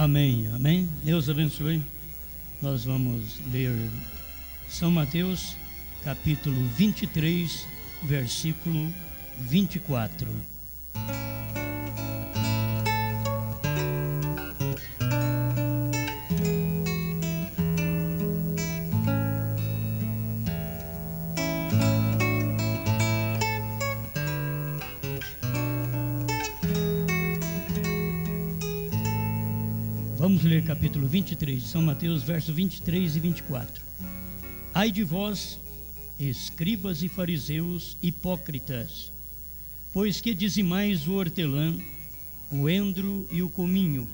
Amém, amém. Deus abençoe. Nós vamos ler São Mateus, capítulo 23, versículo 24. Vamos ler capítulo 23 de São Mateus, versos 23 e 24. Ai de vós, escribas e fariseus hipócritas, pois que dizimais o hortelã, o endro e o cominho,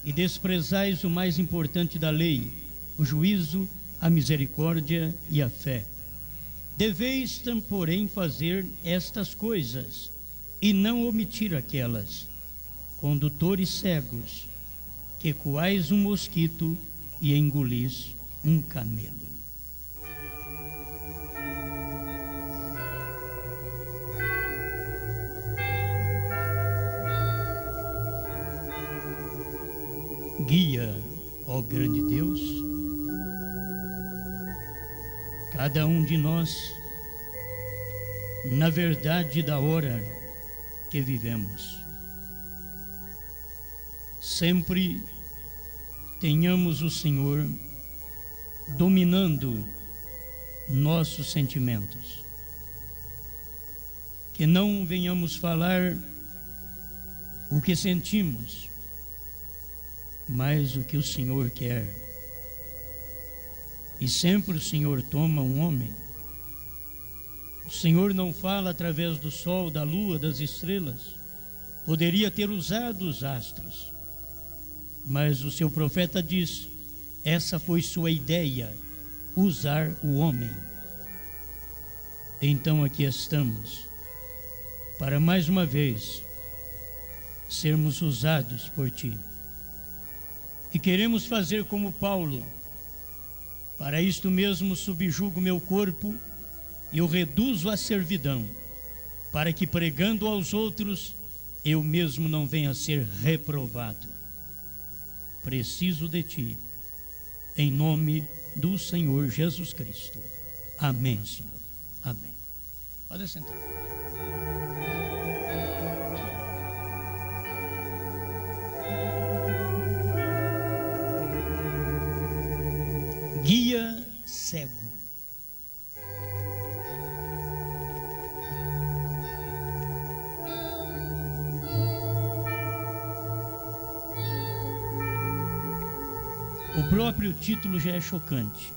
e desprezais o mais importante da lei, o juízo, a misericórdia e a fé. Deveis, porém, fazer estas coisas, e não omitir aquelas. Condutores cegos, que coais um mosquito e engolis um camelo. Guia, ó grande Deus, cada um de nós na verdade da hora que vivemos. Sempre tenhamos o Senhor dominando nossos sentimentos, que não venhamos falar o que sentimos, mas o que o Senhor quer. E sempre o Senhor toma um homem. O Senhor não fala através do sol, da lua, das estrelas. Poderia ter usado os astros, mas o seu profeta diz: essa foi sua ideia, usar o homem. Então aqui estamos, para mais uma vez sermos usados por ti. E queremos fazer como Paulo. Para isto mesmo subjugo meu corpo e o reduzo à servidão, para que pregando aos outros, eu mesmo não venha a ser reprovado. Preciso de ti, em nome do Senhor Jesus Cristo. Amém, Senhor. Amém. Pode sentar. Guia cego. O próprio título já é chocante.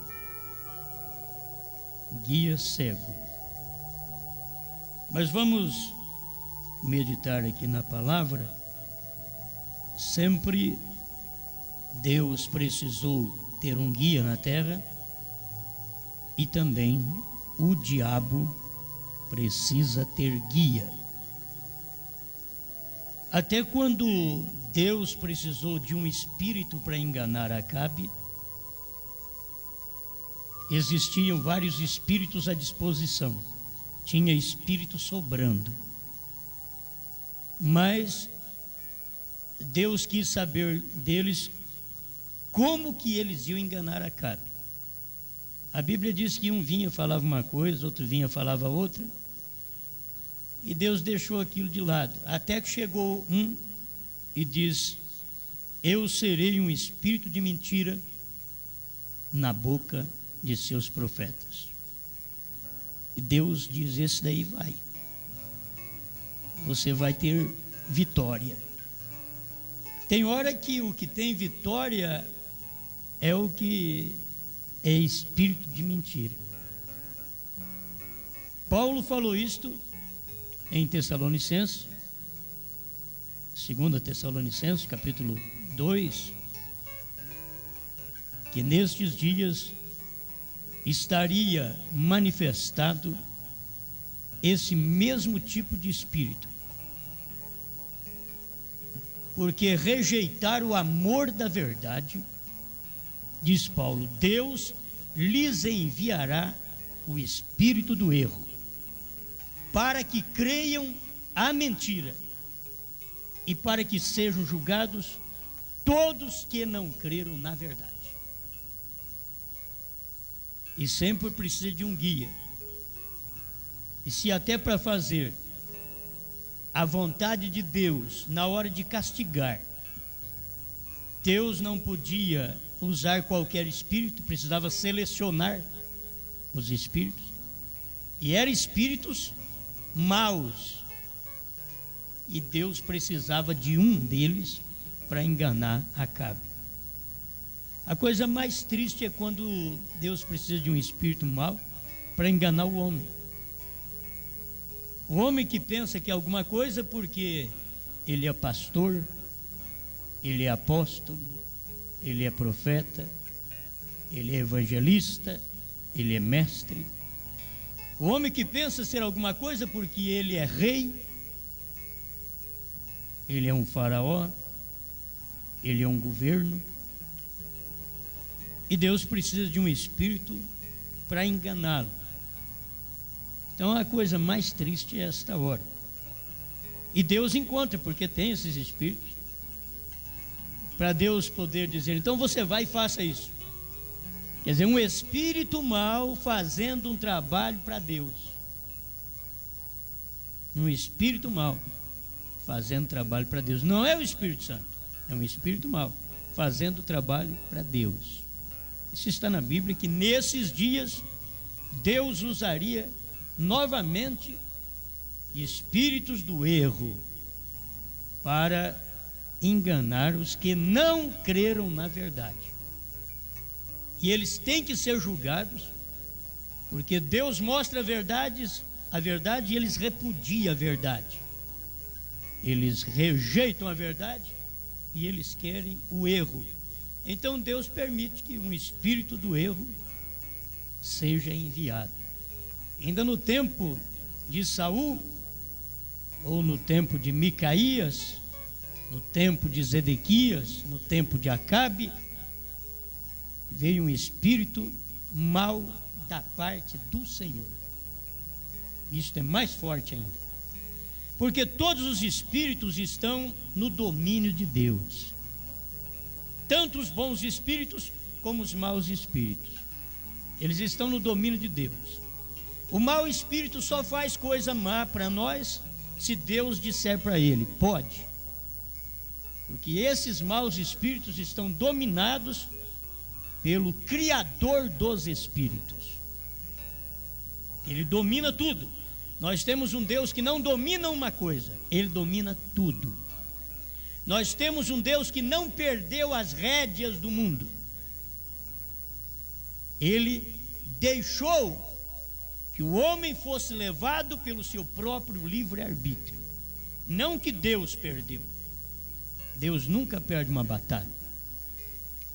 Guia cego. Mas vamos meditar aqui na palavra. Sempre Deus precisou ter um guia na terra, e também o diabo precisa ter guia. Até quando Deus precisou de um espírito para enganar Acabe, existiam vários espíritos à disposição, tinha espírito sobrando, mas Deus quis saber deles como que eles iam enganar Acabe. A Bíblia diz que um vinha, falava uma coisa, outro vinha, falava outra, e Deus deixou aquilo de lado, até que chegou um e diz: eu serei um espírito de mentira na boca de seus profetas. E Deus diz: esse daí vai, você vai ter vitória. Tem hora que o que tem vitória é o que é espírito de mentira. Paulo falou isto em Tessalonicenses, 2 Tessalonicenses, capítulo 2, que nestes dias estaria manifestado esse mesmo tipo de espírito, porque rejeitar o amor da verdade, diz Paulo, Deus lhes enviará o espírito do erro, para que creiam a mentira e para que sejam julgados todos que não creram na verdade. E sempre precisa de um guia. E se até para fazer a vontade de Deus na hora de castigar, Deus não podia usar qualquer espírito, precisava selecionar os espíritos, e eram espíritos maus, e Deus precisava de um deles para enganar Acabe. A coisa mais triste é quando Deus precisa de um espírito mau para enganar o homem. O homem que pensa que é alguma coisa porque ele é pastor, ele é apóstolo, ele é profeta, ele é evangelista, ele é mestre. O homem que pensa ser alguma coisa porque ele é rei, ele é um faraó, ele é um governo. E Deus precisa de um espírito para enganá-lo. Então a coisa mais triste é esta hora. E Deus encontra, porque tem esses espíritos, para Deus poder dizer, então você vai e faça isso. Quer dizer, um espírito mau fazendo um trabalho para Deus. Um espírito mau fazendo trabalho para Deus. Não é o Espírito Santo, é um espírito mau fazendo trabalho para Deus. Isso está na Bíblia, que nesses dias Deus usaria novamente espíritos do erro para enganar os que não creram na verdade. E eles têm que ser julgados, porque Deus mostra a verdade e eles repudiam a verdade. Eles rejeitam a verdade e eles querem o erro. Então Deus permite que um espírito do erro seja enviado. Ainda no tempo de Saul, ou no tempo de Micaías, no tempo de Zedequias, no tempo de Acabe, veio um espírito mau da parte do Senhor. Isto é mais forte ainda, porque todos os espíritos estão no domínio de Deus, tanto os bons espíritos como os maus espíritos, eles estão no domínio de Deus. O mau espírito só faz coisa má para nós se Deus disser para ele, pode, porque esses maus espíritos estão dominados pelo Criador dos espíritos. Ele domina tudo. Nós temos um Deus que não domina uma coisa, ele domina tudo. Nós temos um Deus que não perdeu as rédeas do mundo. Ele deixou que o homem fosse levado pelo seu próprio livre-arbítrio. Não que Deus perdeu. Deus nunca perde uma batalha.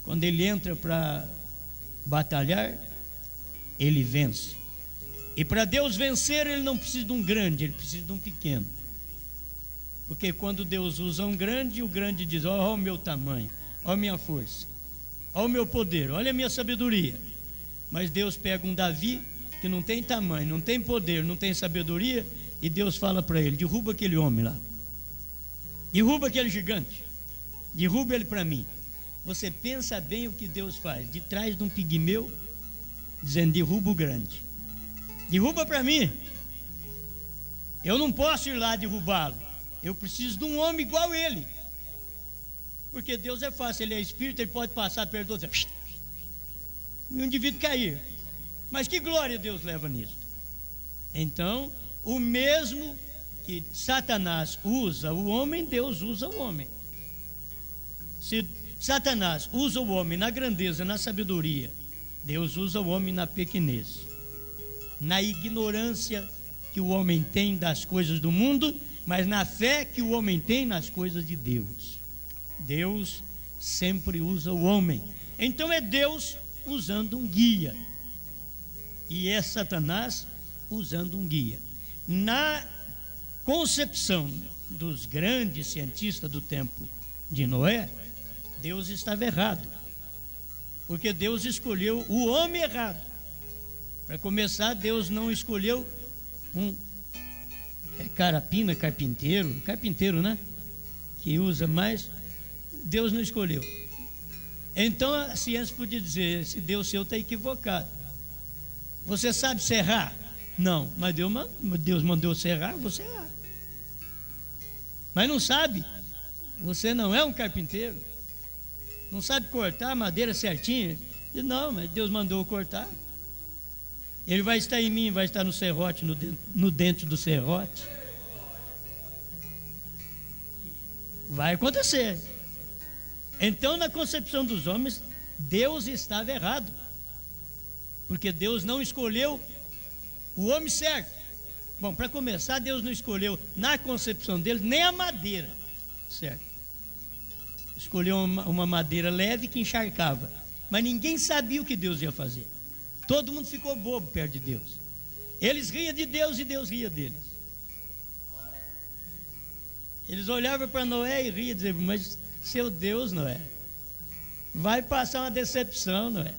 Quando ele entra para batalhar, ele vence. E para Deus vencer, ele não precisa de um grande, ele precisa de um pequeno. Porque quando Deus usa um grande, o grande diz, ó o meu tamanho, ó a minha força, ó o meu poder, olha a minha sabedoria. Mas Deus pega um Davi que não tem tamanho, não tem poder, não tem sabedoria, e Deus fala para ele, derruba aquele homem lá, derruba aquele gigante, derruba ele para mim. Você pensa bem o que Deus faz, de trás de um pigmeu, dizendo, derruba o grande, derruba para mim, eu não posso ir lá derrubá-lo, eu preciso de um homem igual ele, porque Deus é fácil, ele é espírito, ele pode passar perto do outro, e o indivíduo cair. Mas que glória Deus leva nisso? Então, o mesmo que Satanás usa o homem, Deus usa o homem. Se Satanás usa o homem na grandeza, na sabedoria, Deus usa o homem na pequenez, na ignorância que o homem tem das coisas do mundo, mas na fé que o homem tem nas coisas de Deus. Deus sempre usa o homem. Então é Deus usando um guia, e é Satanás usando um guia. Na concepção dos grandes cientistas do tempo de Noé, Deus estava errado, porque Deus escolheu o homem errado. Para começar, Deus não escolheu um carpinteiro, né? Que usa mais. Deus não escolheu. Então a ciência podia dizer: esse Deus seu está equivocado. Você sabe serrar? Não, mas Deus mandou serrar, você errar. Mas não sabe? Você não é um carpinteiro. Não sabe cortar a madeira certinha? Não, mas Deus mandou cortar. Ele vai estar em mim, vai estar no serrote, no dente do serrote. Vai acontecer. Então, na concepção dos homens, Deus estava errado, porque Deus não escolheu o homem certo. Bom, para começar, Deus não escolheu, na concepção dele, nem a madeira certo. Escolheu uma madeira leve que encharcava, mas ninguém sabia o que Deus ia fazer. Todo mundo ficou bobo perto de Deus. Eles riam de Deus e Deus ria deles. Eles olhavam para Noé e riam, diziam: mas seu Deus, Noé, vai passar uma decepção, Noé.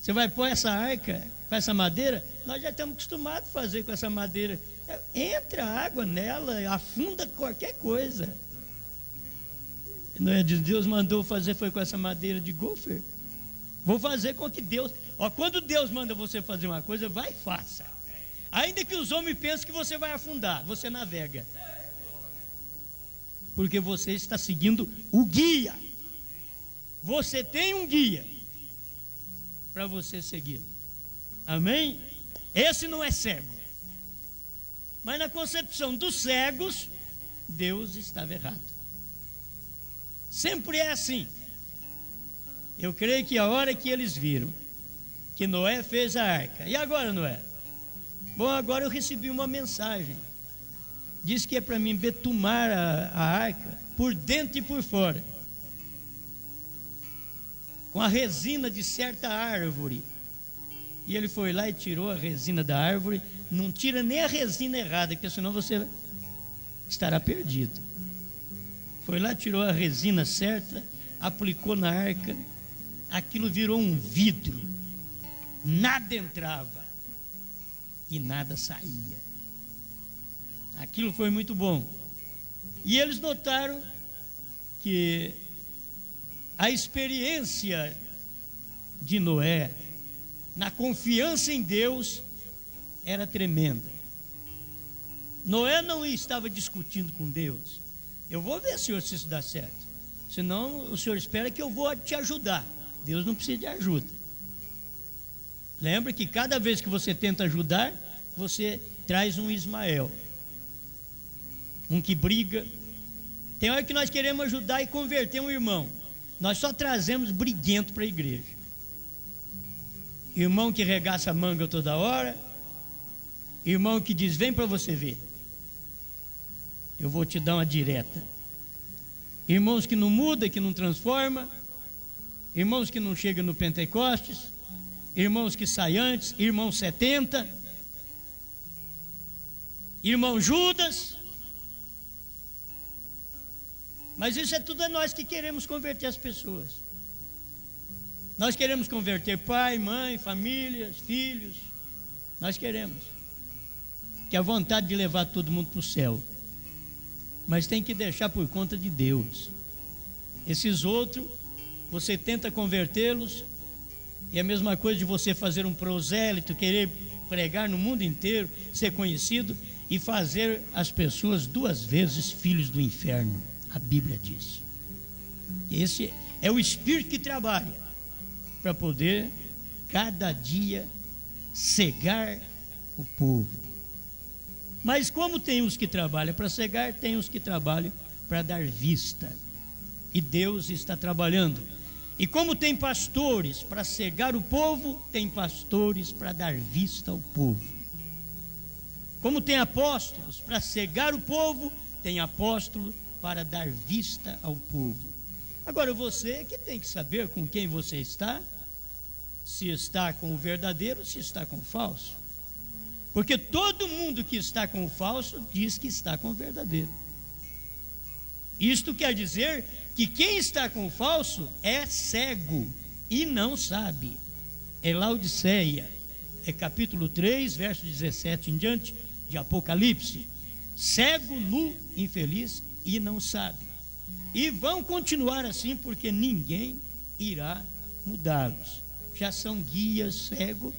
Você vai pôr essa arca com essa madeira? Nós já estamos acostumados a fazer com essa madeira. Entra água nela, afunda qualquer coisa. Noé diz: Deus mandou fazer, foi com essa madeira de gofer. Vou fazer com que Deus... quando Deus manda você fazer uma coisa, vai e faça. Ainda que os homens pensem que você vai afundar, você navega. Porque você está seguindo o guia. Você tem um guia para você segui-lo. Amém? Esse não é cego. Mas na concepção dos cegos, Deus estava errado. Sempre é assim. Eu creio que a hora que eles viram que Noé fez a arca. E agora, Noé? Bom, agora eu recebi uma mensagem. Diz que é para mim betumar a arca por dentro e por fora, com a resina de certa árvore. E ele foi lá e tirou a resina da árvore. Não tira nem a resina errada, porque senão você estará perdido. Foi lá, tirou a resina certa, aplicou na arca. Aquilo virou um vidro. Nada entrava e nada saía. Aquilo foi muito bom. E eles notaram que a experiência de Noé na confiança em Deus era tremenda. Noé não estava discutindo com Deus: eu vou ver, Senhor, se isso dá certo. Senão o Senhor espera que eu vou te ajudar. Deus não precisa de ajuda. Lembra que cada vez que você tenta ajudar, você traz um Ismael, um que briga. Tem hora que nós queremos ajudar e converter um irmão, nós só trazemos briguento para a igreja. Irmão que regaça a manga toda hora, irmão que diz: vem para você ver, eu vou te dar uma direta. Irmãos que não muda, que não transforma, irmãos que não chegam no Pentecostes, irmãos que saem antes, irmão 70, irmão Judas. Mas isso é tudo nós que queremos converter as pessoas. Nós queremos converter pai, mãe, famílias, filhos. Nós queremos. Que a vontade de levar todo mundo para o céu. Mas tem que deixar por conta de Deus. Esses outros, você tenta convertê-los, e é a mesma coisa de você fazer um prosélito, querer pregar no mundo inteiro, ser conhecido, e fazer as pessoas 2 vezes filhos do inferno. A Bíblia diz. Esse é o Espírito que trabalha para poder cada dia cegar o povo. Mas como tem os que trabalham para cegar, tem os que trabalham para dar vista. E Deus está trabalhando. E como tem pastores para cegar o povo, tem pastores para dar vista ao povo. Como tem apóstolos para cegar o povo, tem apóstolo para dar vista ao povo. Agora você que tem que saber com quem você está, se está com o verdadeiro, se está com o falso. Porque todo mundo que está com o falso diz que está com o verdadeiro. Isto quer dizer que quem está com o falso é cego e não sabe. É Laodiceia, é capítulo 3, verso 17 em diante de Apocalipse. Cego, nu, infeliz e não sabe. E vão continuar assim, porque ninguém irá mudá-los. Já são guias cegos.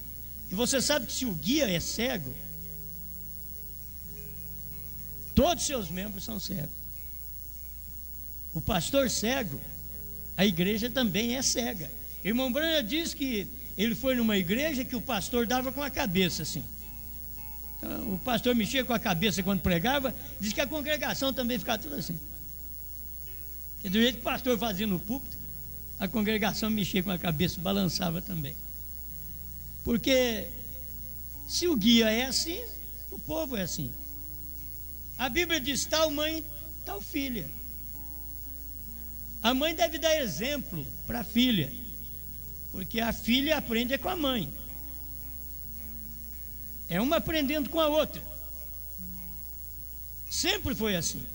E você sabe que se o guia é cego, todos seus membros são cegos. O pastor cego, a igreja também é cega. Irmão Branha diz que ele foi numa igreja que o pastor dava com a cabeça assim. Então, o pastor mexia com a cabeça quando pregava, diz que a congregação também ficava tudo assim. E do jeito que o pastor fazia no púlpito, a congregação mexia com a cabeça, balançava também. Porque se o guia é assim, o povo é assim. A Bíblia diz: tal mãe, tal filha. A mãe deve dar exemplo para a filha, porque a filha aprende com a mãe. É uma aprendendo com a outra. Sempre foi assim.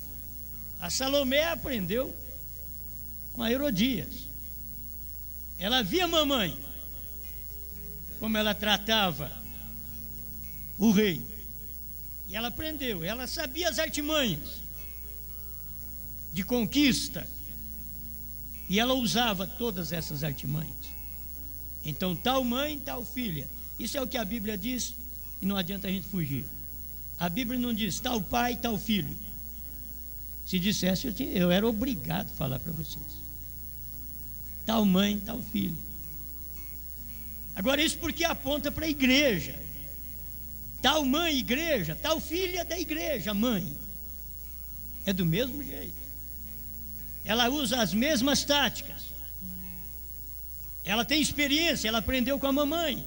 A Salomé aprendeu com a Herodias. Ela via a mamãe, como ela tratava o rei, e ela aprendeu. Ela sabia as artimanhas de conquista, e ela usava todas essas artimanhas. Então, tal mãe, tal filha. Isso é o que a Bíblia diz, e não adianta a gente fugir. A Bíblia não diz tal pai, tal filho. Se dissesse, eu era obrigado a falar para vocês. Tal mãe, tal filho. Agora, isso porque aponta para a igreja. Tal mãe, igreja. Tal filha da igreja, mãe. É do mesmo jeito. Ela usa as mesmas táticas. Ela tem experiência, ela aprendeu com a mamãe.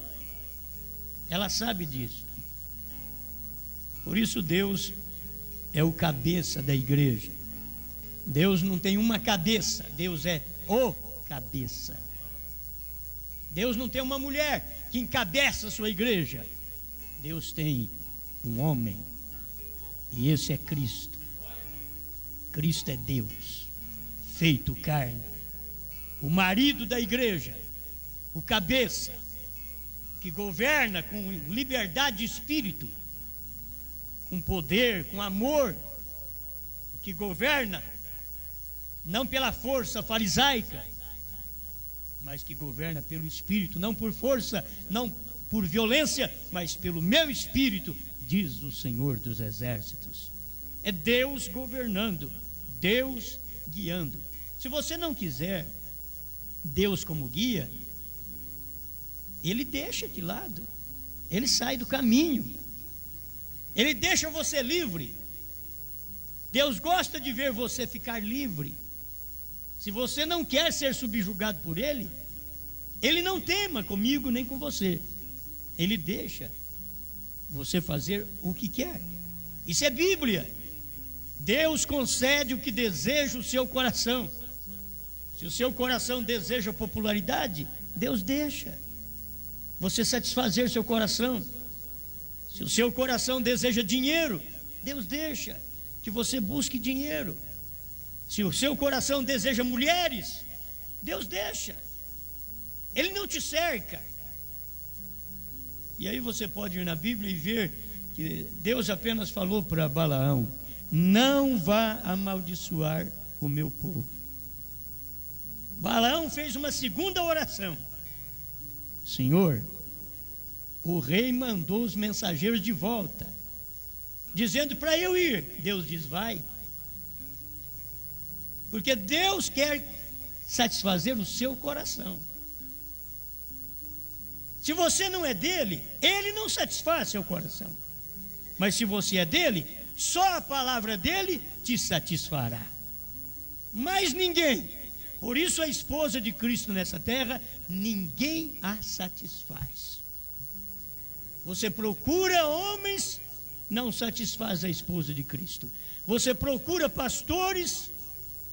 Ela sabe disso. Por isso Deus é o cabeça da igreja. Deus não tem uma cabeça, Deus é o cabeça. Deus não tem uma mulher que encabeça a sua igreja. Deus tem um homem, e esse é Cristo. Cristo é Deus feito carne, o marido da igreja, o cabeça, que governa com liberdade de espírito, com poder, com amor, o que governa não pela força farisaica, mas que governa pelo Espírito, não por força, não por violência, mas pelo meu Espírito, diz o Senhor dos Exércitos. É Deus governando, Deus guiando. Se você não quiser Deus como guia, Ele deixa de lado, Ele sai do caminho, Ele deixa você livre. Deus gosta de ver você ficar livre. Se você não quer ser subjugado por Ele, Ele não tema comigo nem com você. Ele deixa você fazer o que quer. Isso é Bíblia. Deus concede o que deseja o seu coração. Se o seu coração deseja popularidade, Deus deixa você satisfazer seu coração. Se o seu coração deseja dinheiro, Deus deixa que você busque dinheiro. Se o seu coração deseja mulheres, Deus deixa. Ele não te cerca. E aí você pode ir na Bíblia e ver que Deus apenas falou para Balaão: não vá amaldiçoar o meu povo. Balaão fez uma segunda oração: Senhor, o rei mandou os mensageiros de volta, dizendo para eu ir. Deus diz: vai. Porque Deus quer satisfazer o seu coração. Se você não é dele, Ele não satisfaz seu coração. Mas se você é dele, só a palavra dele te satisfará. Mais ninguém. Por isso a esposa de Cristo nessa terra, ninguém a satisfaz. Você procura homens, não satisfaz a esposa de Cristo. Você procura pastores,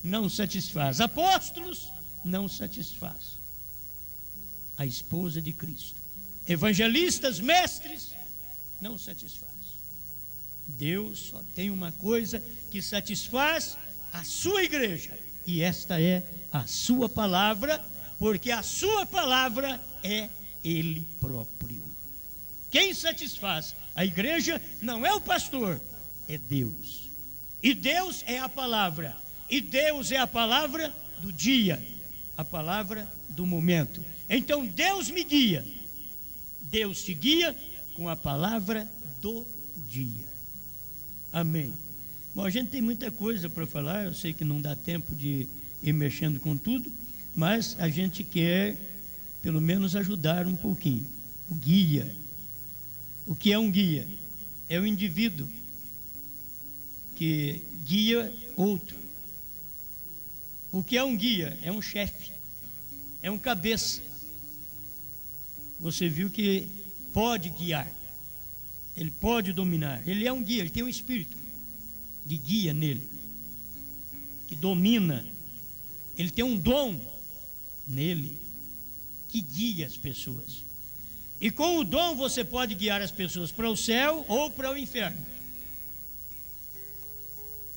não satisfaz. Apóstolos, não satisfaz a esposa de Cristo. Evangelistas, mestres, não satisfaz. Deus só tem uma coisa que satisfaz a sua igreja, e esta é a sua palavra, porque a sua palavra é Ele próprio. Quem satisfaz a igreja não é o pastor, é Deus. E Deus é a palavra. E Deus é a palavra do dia, a palavra do momento. Então Deus me guia, Deus te guia com a palavra do dia. Amém. Bom, a gente tem muita coisa para falar, eu sei que não dá tempo de ir mexendo com tudo, mas a gente quer pelo menos ajudar um pouquinho. O guia. O que é um guia? É o indivíduo que guia outro. O que é um guia? É um chefe, é um cabeça. Você viu que pode guiar, ele pode dominar, ele é um guia, ele tem um espírito de guia nele, que domina, ele tem um dom nele, que guia as pessoas. E com o dom você pode guiar as pessoas para o céu ou para o inferno.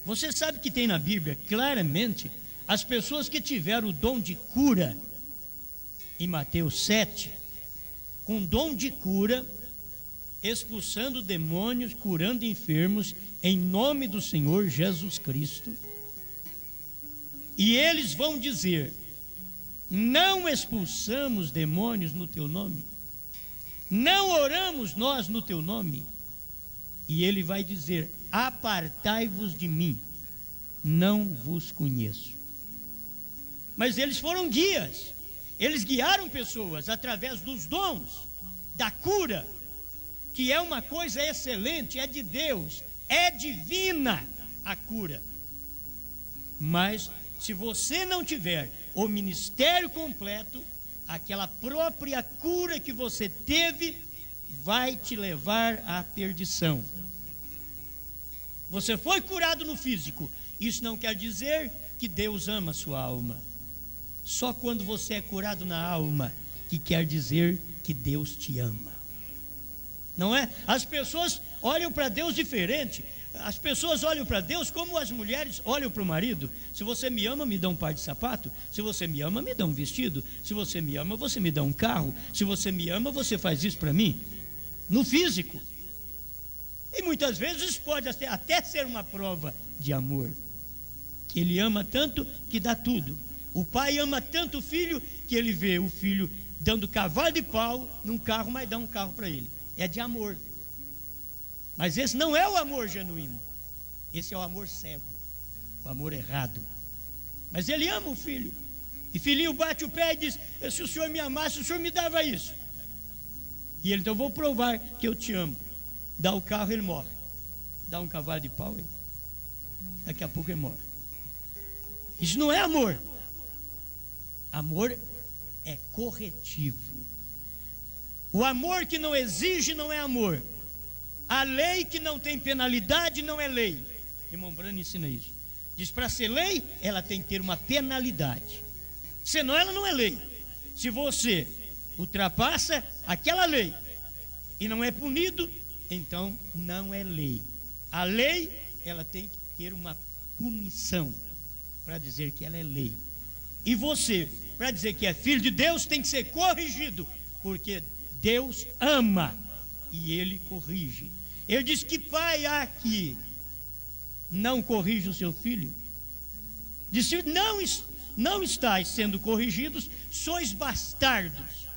Você sabe que tem na Bíblia claramente as pessoas que tiveram o dom de cura, em Mateus 7, com dom de cura, expulsando demônios, curando enfermos, em nome do Senhor Jesus Cristo. E eles vão dizer: não expulsamos demônios no teu nome, não oramos nós no teu nome. E ele vai dizer: apartai-vos de mim, não vos conheço. Mas eles foram guias, eles guiaram pessoas através dos dons, da cura, que é uma coisa excelente, é de Deus, é divina a cura. Mas se você não tiver o ministério completo, aquela própria cura que você teve vai te levar à perdição. Você foi curado no físico, isso não quer dizer que Deus ama a sua alma. Só quando você é curado na alma que quer dizer que Deus te ama. Não é? As pessoas olham para Deus diferente. As pessoas olham para Deus como as mulheres olham para o marido. Se você me ama, me dá um par de sapato. Se você me ama, me dá um vestido. Se você me ama, você me dá um carro. Se você me ama, você faz isso para mim. No físico. E muitas vezes pode até ser uma prova de amor. Que ele ama tanto que dá tudo. O pai ama tanto o filho que ele vê o filho dando cavalo de pau num carro, mas dá um carro para ele. É de amor. Mas esse não é o amor genuíno. Esse é o amor cego, o amor errado. Mas ele ama o filho. E filhinho bate o pé e diz: se o senhor me amasse, o senhor me dava isso. E ele: então vou provar que eu te amo. Dá o carro, ele morre. Dá um cavalo de pau, daqui a pouco ele morre. Isso não é amor. Amor é corretivo. O amor que não exige não é amor. A lei que não tem penalidade não é lei. Irmão Brano ensina isso. Diz: para ser lei, ela tem que ter uma penalidade. Senão ela não é lei. Se você ultrapassa aquela lei e não é punido, então não é lei. A lei, ela tem que ter uma punição para dizer que ela é lei. E você, para dizer que é filho de Deus, tem que ser corrigido, porque Deus ama e Ele corrige. Ele diz: que pai há que não corrige o seu filho? Diz: se não estáis sendo corrigidos, sois bastardos.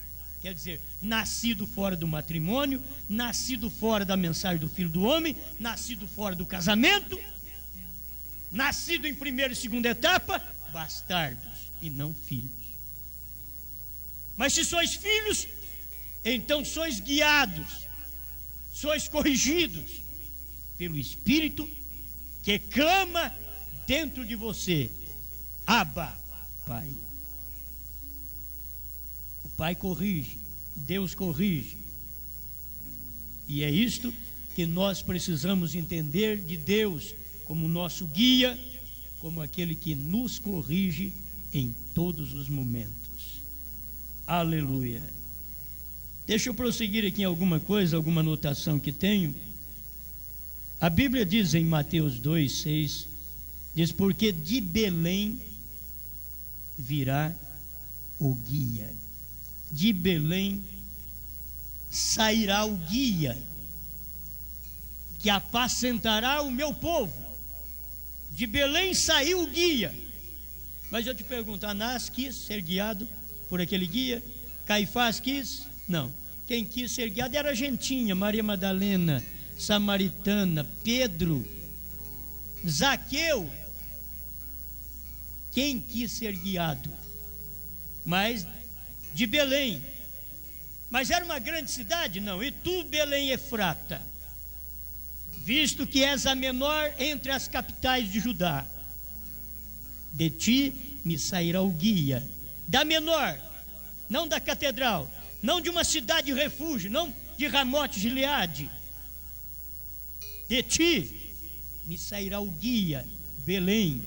Quer dizer, nascido fora do matrimônio, nascido fora da mensagem do Filho do Homem, nascido fora do casamento, nascido em primeira e segunda etapa, bastardos e não filhos. Mas se sois filhos, então sois guiados, sois corrigidos pelo Espírito que clama dentro de você: Abba, Pai. O Pai corrige, Deus corrige. E é isto que nós precisamos entender de Deus como nosso guia, como aquele que nos corrige em todos os momentos. Aleluia. Deixa eu prosseguir aqui em alguma coisa, alguma anotação que tenho. A Bíblia diz em Mateus 2:6, diz: porque de Belém virá o guia. De Belém sairá o guia que apacentará o meu povo. de Belém saiu o guia. Mas eu te pergunto, Anás quis ser guiado por aquele guia? Caifás quis? Não. Quem quis ser guiado era a gentinha, Maria Madalena, samaritana, Pedro, Zaqueu. Quem quis ser guiado? Mas de Belém. Mas era uma grande cidade? Não. E tu, Belém Efrata, visto que és a menor entre as capitais de Judá, de ti me sairá o guia. Da menor, não da catedral, não de uma cidade de refúgio, não de Ramote Gileade. De ti me sairá o guia, Belém.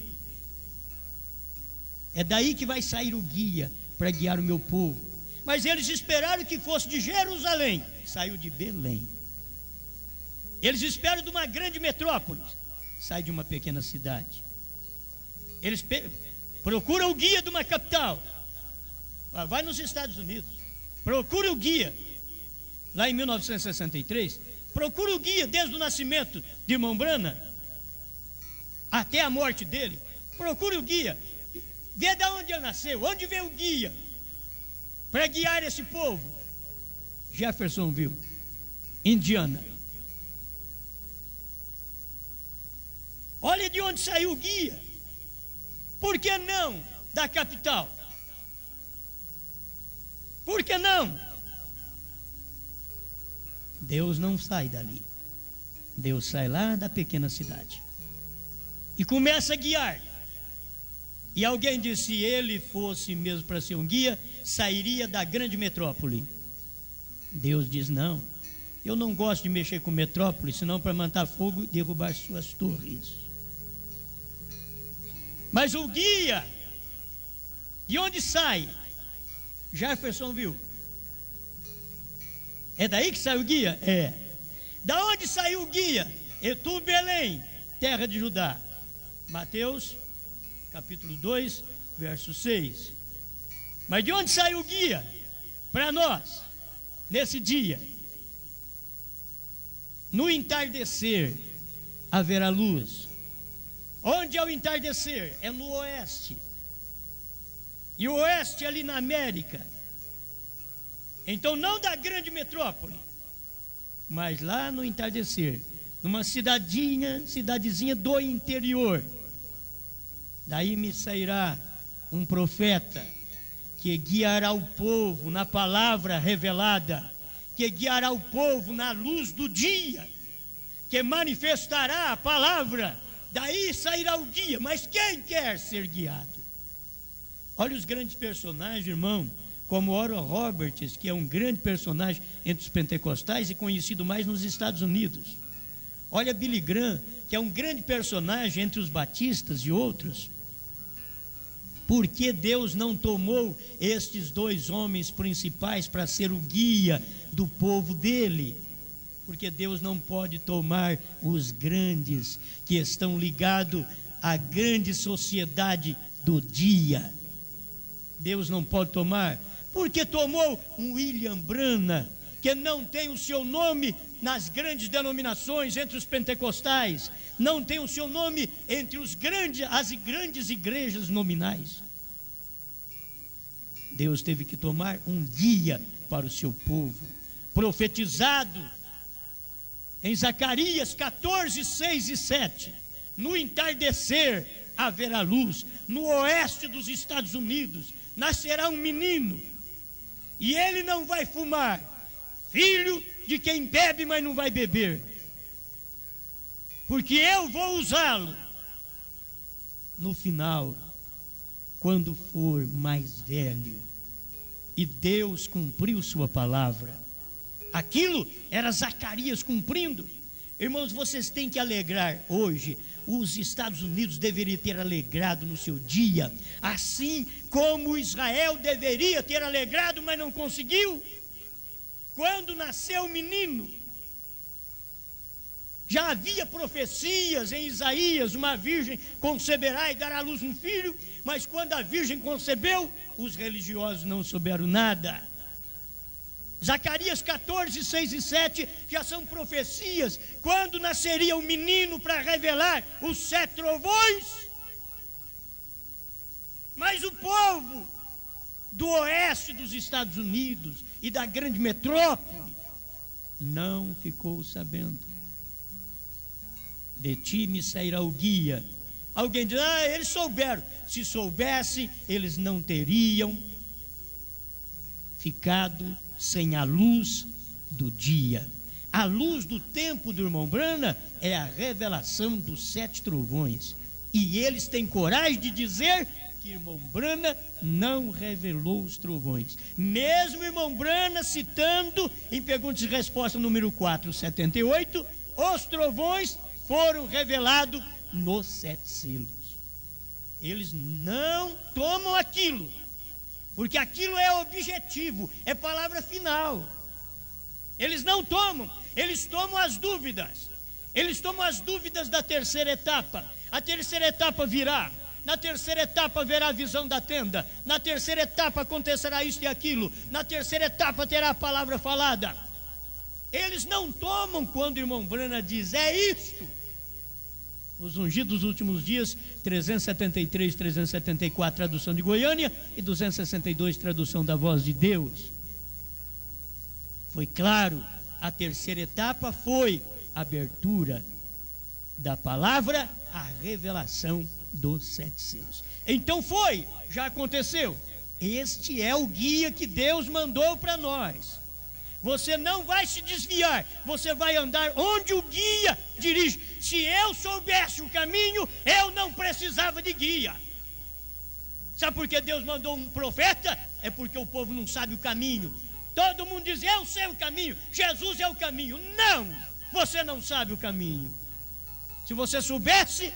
É daí que vai sair o guia para guiar o meu povo. Mas eles esperaram que fosse de Jerusalém, saiu de Belém. Eles esperam de uma grande metrópole, sai de uma pequena cidade. Eles procuram o guia de uma capital, vai nos Estados Unidos, procura o guia. Lá em 1963, procura o guia desde o nascimento de irmão Brana até a morte dele. Procura o guia, vê de onde ele nasceu, onde veio o guia para guiar esse povo. Jeffersonville, Indiana. Olha de onde saiu o guia. Por que não da capital? Por que não? Deus não sai dali. Deus sai lá da pequena cidade e começa a guiar. E alguém disse: se ele fosse mesmo para ser um guia, sairia da grande metrópole. Deus diz: não, eu não gosto de mexer com metrópole, senão para matar fogo e derrubar suas torres. Mas o guia, de onde sai? Jeffersonville. É daí que sai o guia? É. Da onde saiu o guia? Etu, Belém, terra de Judá. Mateus, capítulo 2, verso 6. Mas de onde saiu o guia para nós, nesse dia? No entardecer haverá luz. Onde é o entardecer? É no oeste. E o oeste é ali na América. Então não da grande metrópole, mas lá no entardecer, numa cidadezinha do interior. Daí me sairá um profeta que guiará o povo na palavra revelada, que guiará o povo na luz do dia, que manifestará a palavra. Daí sairá o guia. Mas quem quer ser guiado? Olha os grandes personagens, irmão, como Oral Roberts, que é um grande personagem entre os pentecostais e conhecido mais nos Estados Unidos. Olha Billy Graham, que é um grande personagem entre os batistas e outros. Por que Deus não tomou estes dois homens principais para ser o guia do povo dele? Porque Deus não pode tomar os grandes que estão ligados à grande sociedade do dia. Deus não pode tomar. Porque tomou um William Branham, que não tem o seu nome nas grandes denominações entre os pentecostais, não tem o seu nome entre as grandes igrejas nominais. Deus teve que tomar um guia para o seu povo, profetizado em Zacarias 14, 6 e 7. No entardecer haverá luz. No oeste dos Estados Unidos nascerá um menino, e ele não vai fumar, filho de quem bebe, mas não vai beber, porque eu vou usá-lo no final, quando for mais velho. E Deus cumpriu sua palavra. Aquilo era Zacarias cumprindo. Irmãos, vocês têm que alegrar hoje. Os Estados Unidos deveriam ter alegrado no seu dia, assim como Israel deveria ter alegrado, mas não conseguiu. Quando nasceu o menino, já havia profecias em Isaías: uma virgem conceberá e dará à luz um filho. Mas quando a virgem concebeu, os religiosos não souberam nada. Zacarias 14, 6 e 7 já são profecias, quando nasceria o menino para revelar os 7 trovões. Mas o povo do oeste dos Estados Unidos e da grande metrópole não ficou sabendo. De ti me sairá o guia. Alguém diz, eles souberam. Se soubesse, eles não teriam ficado sem a luz do dia. A luz do tempo do irmão Brana é a revelação dos 7 trovões. E eles têm coragem de dizer que irmão Brana não revelou os trovões. Mesmo irmão Brana citando em perguntas e respostas número 478, os trovões foram revelados nos 7 selos. Eles não tomam aquilo, porque aquilo é objetivo, é palavra final. Eles não tomam, eles tomam as dúvidas. Eles tomam as dúvidas da terceira etapa. A terceira etapa virá. Na terceira etapa haverá a visão da tenda. Na terceira etapa acontecerá isto e aquilo. Na terceira etapa terá a palavra falada. Eles não tomam quando o irmão Brana diz, é isto. Os ungidos dos últimos dias, 373, 374, tradução de Goiânia, e 262, tradução da Voz de Deus. Foi claro, a terceira etapa foi a abertura da palavra, a revelação dos 7 selos. Então já aconteceu. Este é o guia que Deus mandou para nós. Você não vai se desviar, você vai andar onde o guia dirige. Se eu soubesse o caminho, eu não precisava de guia. Sabe por que Deus mandou um profeta? É porque o povo não sabe o caminho. Todo mundo diz, eu sei o caminho, Jesus é o caminho. Não, você não sabe o caminho. Se você soubesse,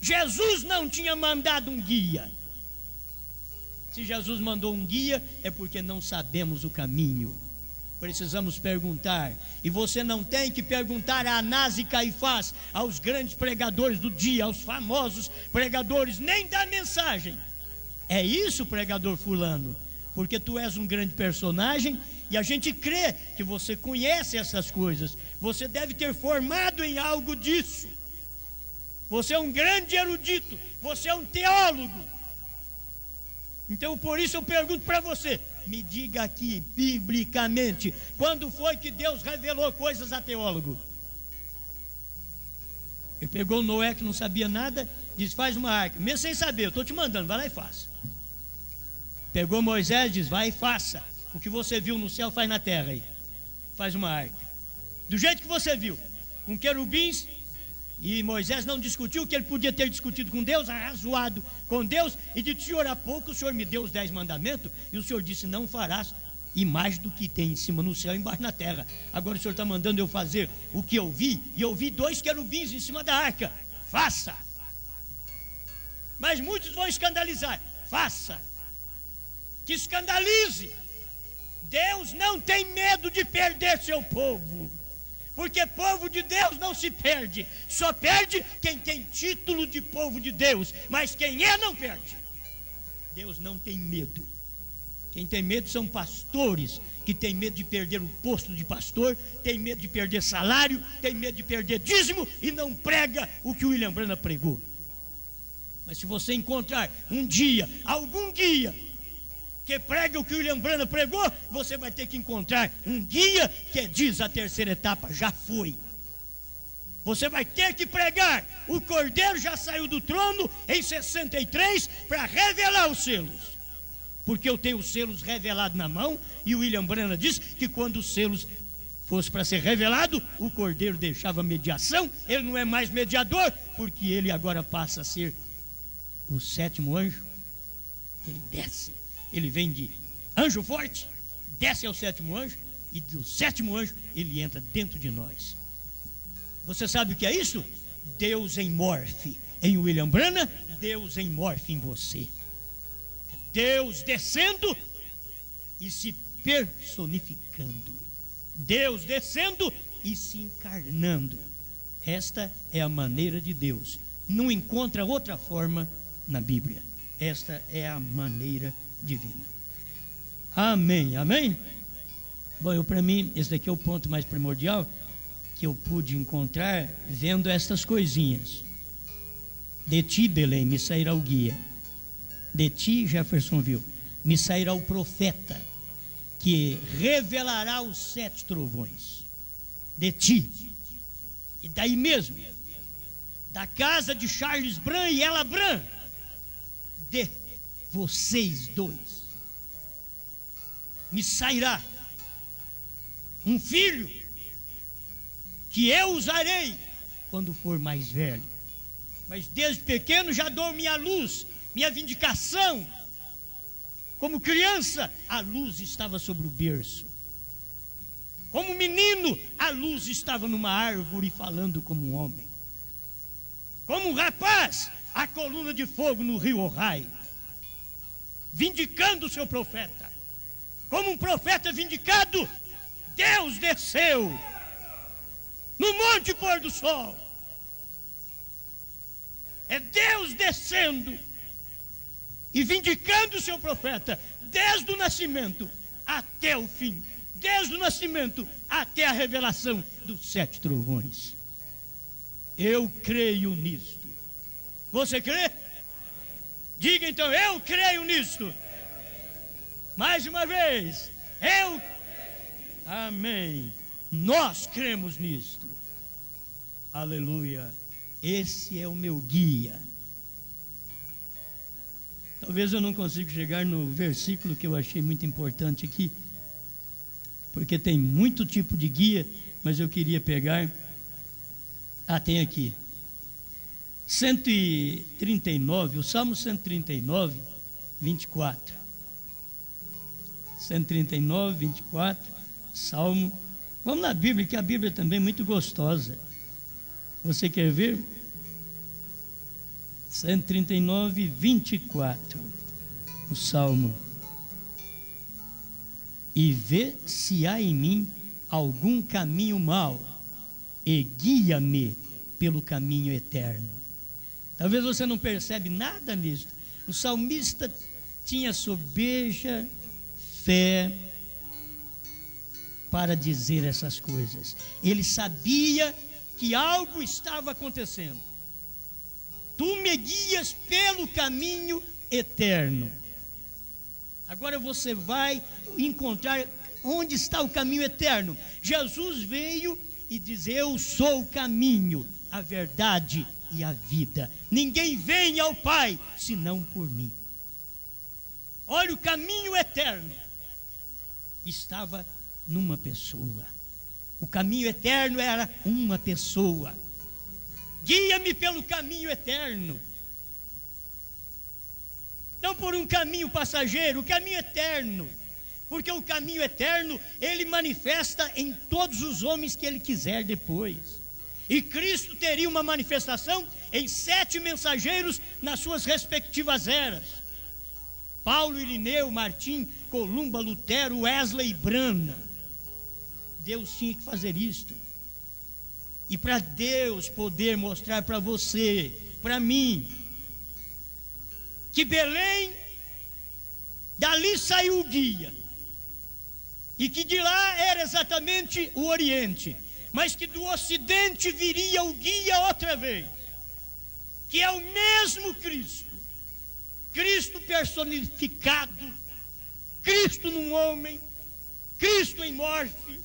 Jesus não tinha mandado um guia. Se Jesus mandou um guia, é porque não sabemos o caminho. Precisamos perguntar, e você não tem que perguntar a Anás e Caifás, aos grandes pregadores do dia, aos famosos pregadores, nem da mensagem. É isso, pregador fulano, porque tu és um grande personagem e a gente crê que você conhece essas coisas. Você deve ter formado em algo disso. Você é um grande erudito, você é um teólogo. Então por isso eu pergunto para você, me diga aqui, biblicamente, quando foi que Deus revelou coisas a teólogo? Ele pegou Noé, que não sabia nada, disse, faz uma arca, mesmo sem saber, eu estou te mandando, vai lá e faça. Pegou Moisés, diz, vai e faça, o que você viu no céu faz na terra aí, faz uma arca, do jeito que você viu, com querubins. E Moisés não discutiu o que ele podia ter discutido com Deus, arrazoado com Deus, e disse, Senhor, há pouco o Senhor me deu os 10 mandamentos, e o Senhor disse, não farás imagem do que tem em cima no céu e embaixo na terra. Agora o Senhor está mandando eu fazer o que eu vi, e eu vi 2 querubins em cima da arca, faça. Mas muitos vão escandalizar, faça, que escandalize. Deus não tem medo de perder seu povo, porque povo de Deus não se perde, só perde quem tem título de povo de Deus, mas quem é não perde. Deus não tem medo. Quem tem medo são pastores, que tem medo de perder o posto de pastor, tem medo de perder salário, tem medo de perder dízimo e não prega o que o William Brana pregou. Mas se você encontrar um dia, algum guia que prega o que o William Brana pregou, você vai ter que encontrar um guia que diz a terceira etapa já foi. Você vai ter que pregar, o Cordeiro já saiu do trono em 63 para revelar os selos, porque eu tenho os selos revelados na mão, e o William Brana diz que quando os selos fosse para ser revelado, o Cordeiro deixava mediação, ele não é mais mediador, porque ele agora passa a ser o 7º anjo, ele desce. Ele vem de anjo forte, desce ao 7º anjo, e do 7º anjo ele entra dentro de nós. Você sabe o que é isso? Deus em morfe em William Brana, Deus em morfe em você. Deus descendo e se personificando, Deus descendo e se encarnando. Esta é a maneira de Deus, não encontra outra forma na Bíblia. Esta é a maneira divina. Amém, amém? Bom, para mim, esse daqui é o ponto mais primordial que eu pude encontrar vendo estas coisinhas. De ti, Belém, me sairá o guia. De ti, Jeffersonville, me sairá o profeta, que revelará os 7 trovões. De ti. E daí mesmo, da casa de Charles Bran e Ella Bran, de vocês dois, me sairá um filho que eu usarei quando for mais velho. Mas desde pequeno já dou minha luz, minha vindicação. Como criança, a luz estava sobre o berço. Como menino, a luz estava numa árvore falando como um homem. Como um rapaz, a coluna de fogo no rio Ohai, vindicando o seu profeta. Como um profeta vindicado, Deus desceu no monte pôr do sol. É Deus descendo e vindicando o seu profeta desde o nascimento até o fim, desde o nascimento até a revelação dos 7 trovões. Eu creio nisto. Você crê? Diga então, eu creio nisto. Mais uma vez, amém. Nós cremos nisto. Aleluia. Esse é o meu guia. Talvez eu não consiga chegar no versículo que eu achei muito importante aqui, porque tem muito tipo de guia, mas eu queria pegar. Tem aqui 139, o Salmo 139, 24. 139, 24, Salmo. Vamos na Bíblia, que a Bíblia também é muito gostosa. Você quer ver? 139, 24, o Salmo. E vê se há em mim algum caminho mau, e guia-me pelo caminho eterno. Talvez você não percebe nada nisso. O salmista tinha sobeja fé para dizer essas coisas. Ele sabia que algo estava acontecendo. Tu me guias pelo caminho eterno. Agora você vai encontrar onde está o caminho eterno. Jesus veio e diz: eu sou o caminho, a verdade e a vida. Ninguém vem ao Pai senão por mim. Olha, o caminho eterno estava numa pessoa. O caminho eterno era uma pessoa. Guia-me pelo caminho eterno. Não por um caminho passageiro, o caminho eterno. Porque o caminho eterno, ele manifesta em todos os homens que ele quiser depois. E Cristo teria uma manifestação em 7 mensageiros nas suas respectivas eras. Paulo, Irineu, Martim, Columba, Lutero, Wesley e Brana. Deus tinha que fazer isto. E para Deus poder mostrar para você, para mim, que Belém, dali saiu o guia, e que de lá era exatamente o Oriente, mas que do Ocidente viria o guia outra vez, que é o mesmo Cristo, Cristo personificado, Cristo num homem, Cristo em morfe.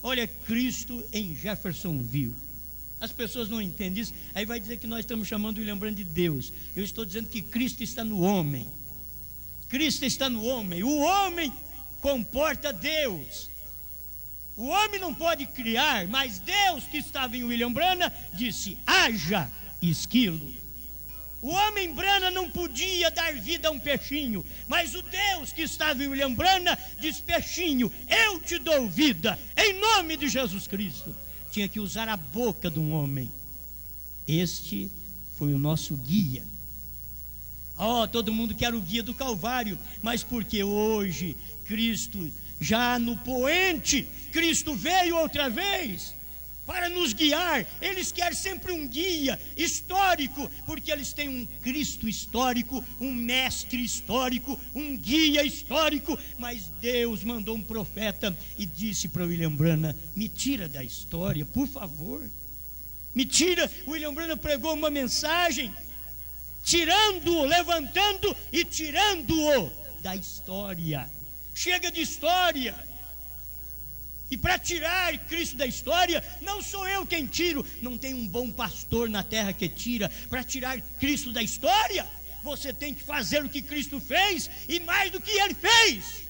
Olha, Cristo em Jeffersonville. As pessoas não entendem isso, aí vai dizer que nós estamos chamando William Branham de Deus. Eu estou dizendo que Cristo está no homem. Cristo está no homem. O homem comporta Deus. O homem não pode criar, mas Deus que estava em William Branham disse: haja esquilo. O homem Branham não podia dar vida a um peixinho, mas o Deus que estava em William Branham diz: peixinho, eu te dou vida, em nome de Jesus Cristo. Tinha que usar a boca de um homem. Este foi o nosso guia. Todo mundo quer o guia do Calvário, mas porque hoje Cristo, já no poente, Cristo veio outra vez para nos guiar. Eles querem sempre um guia histórico, porque eles têm um Cristo histórico, um mestre histórico, um guia histórico. Mas Deus mandou um profeta e disse para William Branham: me tira da história, por favor, me tira. William Branham pregou uma mensagem tirando-o, levantando e tirando-o da história. Chega de história. E para tirar Cristo da história, não sou eu quem tiro. Não tem um bom pastor na terra que tira. Para tirar Cristo da história, você tem que fazer o que Cristo fez e mais do que Ele fez.